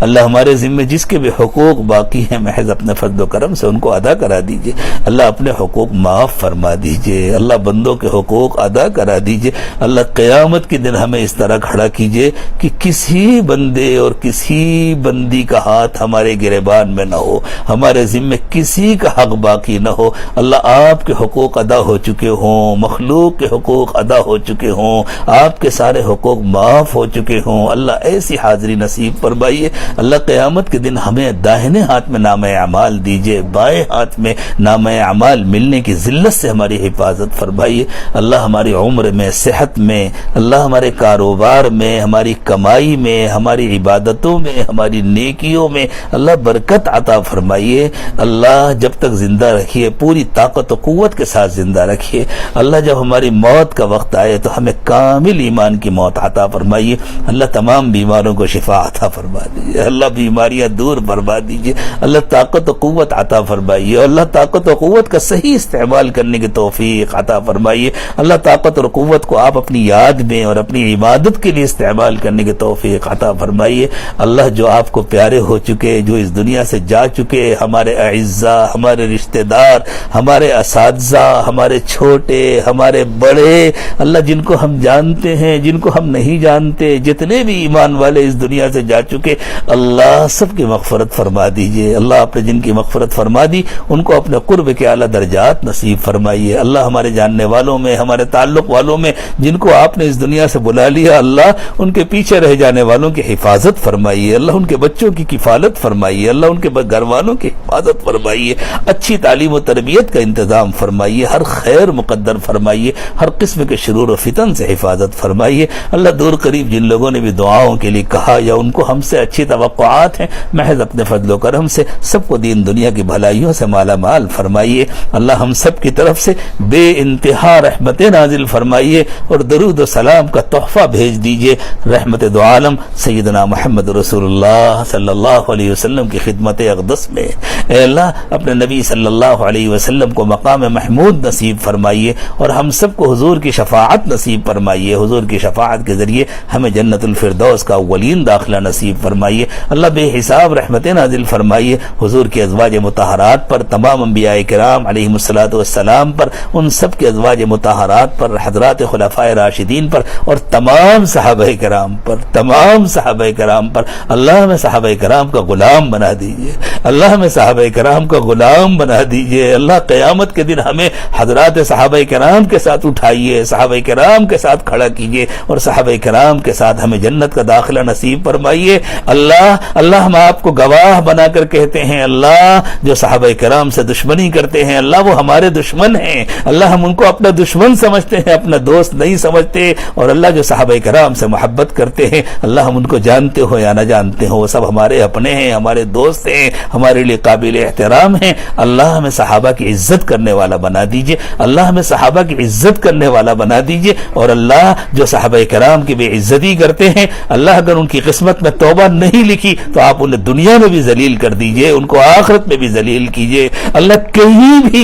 S2: اللہ ہمارے ذمہ جس کے بھی حقوق باقی ہیں محض اپنے فضل و کرم سے ان کو ادا کرا دیجیے. اللہ اپنے حقوق معاف فرما دیجیے. اللہ بندوں کے حقوق ادا کرا دیجیے. اللہ قیامت کے دن ہمیں اس طرح کھڑا کیجیے کہ کسی بندے اور کسی بندی کا ہاتھ ہمارے گریبان میں نہ ہو، ہمارے ذمہ کسی کا حق باقی نہ ہو. اللہ آپ کے حقوق ادا ہو چکے ہوں، مخلوق کے حقوق ادا ہو چکے ہوں، آپ کے سارے حقوق معاف ہو چکے ہوں. اللہ ایسی حاضری نصیب فرمائیے. اللہ قیامت کے دن ہمیں داہنے ہاتھ میں نامہ اعمال دیجیے، بائیں ہاتھ میں نامہ اعمال ملنے کی ذلت سے ہماری حفاظت فرمائیے. اللہ ہماری عمر میں، صحت میں، اللہ ہمارے کاروبار میں، ہماری کمائی میں، ہماری عبادتوں میں، ہماری نیکیوں میں اللہ برکت عطا فرمائیے. اللہ جب تک زندہ رکھیے پوری طاقت و قوت کے ساتھ زندہ رکھیے. اللہ جب ہماری موت کا وقت آئے تو ہمیں کامل ایمان کی موت عطا فرمائیے. اللہ تمام بیماروں کو شفا عطا فرما دیجیے. اللہ بیماریاں دور فرما دیجیے. اللہ طاقت و قوت عطا فرمائیے. اللہ طاقت و قوت کا صحیح استعمال کرنے کی توفیق عطا فرمائیے. اللہ طاقت اور قوت کو آپ اپنی یاد میں اور اپنی عبادت کے لیے استعمال کرنے کی توفیق عطا فرمائیے۔ اللہ جو آپ کو پیارے ہو چکے، جو اس دنیا سے جا چکے، ہمارے اعزاء، ہمارے رشتہ دار، ہمارے اساتذہ، ہمارے چھوٹے، ہمارے بڑے، اللہ جن کو ہم جانتے ہیں، جن کو ہم نہیں جانتے، جتنے بھی ایمان والے اس دنیا سے جا چکے، اللہ سب کی مغفرت فرما دیجئے۔ اللہ آپ نے جن کی مغفرت فرما دی ان کو اپنے قرب کے اعلیٰ درجات نصیب فرمائیے۔ اللہ ہمارے جاننے والوں میں، ہمارے تعلق والوں میں جن کو آپ نے اس دنیا سے بلا لیا، اللہ ان کے پیچھے رہ جانے والوں کی حفاظت فرمائیے، اللہ ان کے بچوں کی کفالت فرمائیے، اللہ ان کے گھر والوں کی حفاظت فرمائیے، اچھی تعلیم و تربیت کا انتظام فرمائیے، ہر خیر مقدر فرمائیے، ہر قسم کے شرور و فتن سے حفاظت فرمائیے۔ اللہ دور قریب جن لوگوں نے بھی دعاؤں کے لیے کہا یا ان کو ہم سے اچھی توقعات ہیں، محض اپنے فضل و کرم سے سب کو دین دنیا کی بھلائیوں سے مالا مال فرمائیے۔ اللہ ہم سب کی طرف سے بے انتہا رحمتیں نازل فرمائیے اور درود و سلام کا تحفہ بھیج دیجئے رحمت دو عالم سیدنا محمد رسول اللہ صلی اللہ علیہ وسلم کی خدمت اقدس میں۔ اے اللہ اپنے نبی صلی اللہ علیہ وسلم کو مقام محمود نصیب فرمائیے اور ہم سب کو حضور کی شفاعت نصیب فرمائیے۔ حضور کی شفاعت کے ذریعے ہمیں جنت الفردوس کا اولین داخلہ نصیب فرمائیے۔ اللہ بے حساب رحمتیں نازل فرمائیے حضور کے ازواج مطہرات پر، تمام انبیاء کرام علیہم الصلوۃ والسلام پر، ان سب کے ازواج مطہرات پر، حضرات خلفائے راشدین پر اور تمام صحابہ کرام پر، تمام صحابہ کرام پر۔ اللہ ہمیں صحابہ کرام کا غلام بنا دیجئے، اللہ ہمیں صحابہ کرام کا غلام بنا دیجئے۔ اللہ قیامت کے دن ہمیں حضرات صحابہ کرام کے ساتھ اٹھائیے، صحابہ کرام کے ساتھ کھڑا کیجئے اور صحابہ کرام کے ساتھ ہمیں جنت کا داخلہ نصیب فرمائیے۔ اللہ ہم آپ کو گواہ بنا کر کہتے ہیں، اللہ جو صحابہ کرام سے دشمنی کرتے ہیں، اللہ وہ ہمارے دشمن ہیں، اللہ ہم ان کو اپنا دشمن سمجھتے ہیں، اپنا دوست نہیں سمجھتے، اور اللہ جو صحابہ کرام سے محبت کرتے ہیں، اللہ ہم ان کو جانتے ہو یا نہ جانتے ہو، وہ سب ہمارے اپنے ہیں، ہمارے دوست ہیں، ہمارے لیے قابل احترام ہیں۔ اللہ ہمیں صحابہ کی عزت کرنے والا بنا دیجئے، اللہ ہمیں صحابہ کی عزت کرنے والا بنا دیجئے، اور اللہ جو صحابہ کرام کی بے عزتی کرتے ہیں، اللہ اگر ان کی قسمت میں توبہ نہیں لکھی تو آپ انہیں دنیا میں بھی ذلیل کر دیجئے، ان کو آخرت میں بھی ذلیل کیجئے۔ اللہ کہیں بھی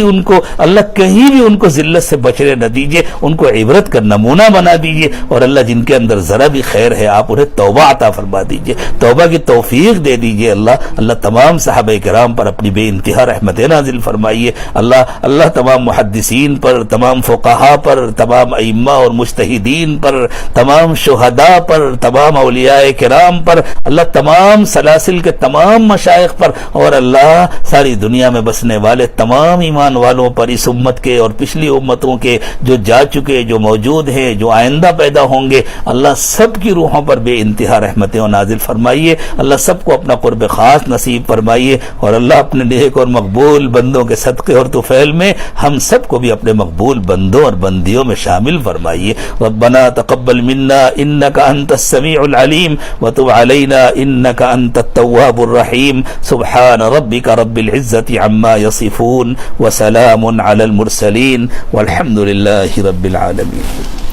S2: ان کو ذلت سے بچنے نہ دیجئے، ان کو عبرت کا نمونہ بنا دیجئے، اور اللہ جن کے اندر ذرا بھی خیر ہے آپ انہیں توبہ عطا فرما دیجئے، توبہ کی توفیق دے دیجئے۔ اللہ تمام صحابہ کرام پر اپنی بے انتہا رحمتیں نازل فرمائیے۔ اللہ تمام محدثین پر، تمام فقہاء پر، تمام ائمہ اور مجتہدین پر، تمام شہداء پر، تمام اولیاء کرام پر، اللہ تمام سلاسل کے تمام مشائخ پر، اور اللہ ساری دنیا میں بسنے والے تمام ایمان والوں پر، اس امت کے اور پچھلی امتوں کے جو جا چکے، جو موجود ہیں، جو آئندہ پیدا ہوں گے، اللہ سب کی روحوں پر بے انتہا رحمتیں نازل فرمائیے۔ اللہ سب کو اپنا قرب خاص نصیب فرمائیے، اور اللہ اپنے نیک اور مقبول بندوں کے صدقے اور طفیل میں ہم سب کو بھی اپنے مقبول بندوں اور بندیوں میں شامل فرمائیے۔ ربنا تقبل منا انك انت السميع العليم وتب علينا انك انت التواب الرحيم سبحان ربك رب العزة عما يصفون وسلام على المرسلين والحمد لله رب العالمين۔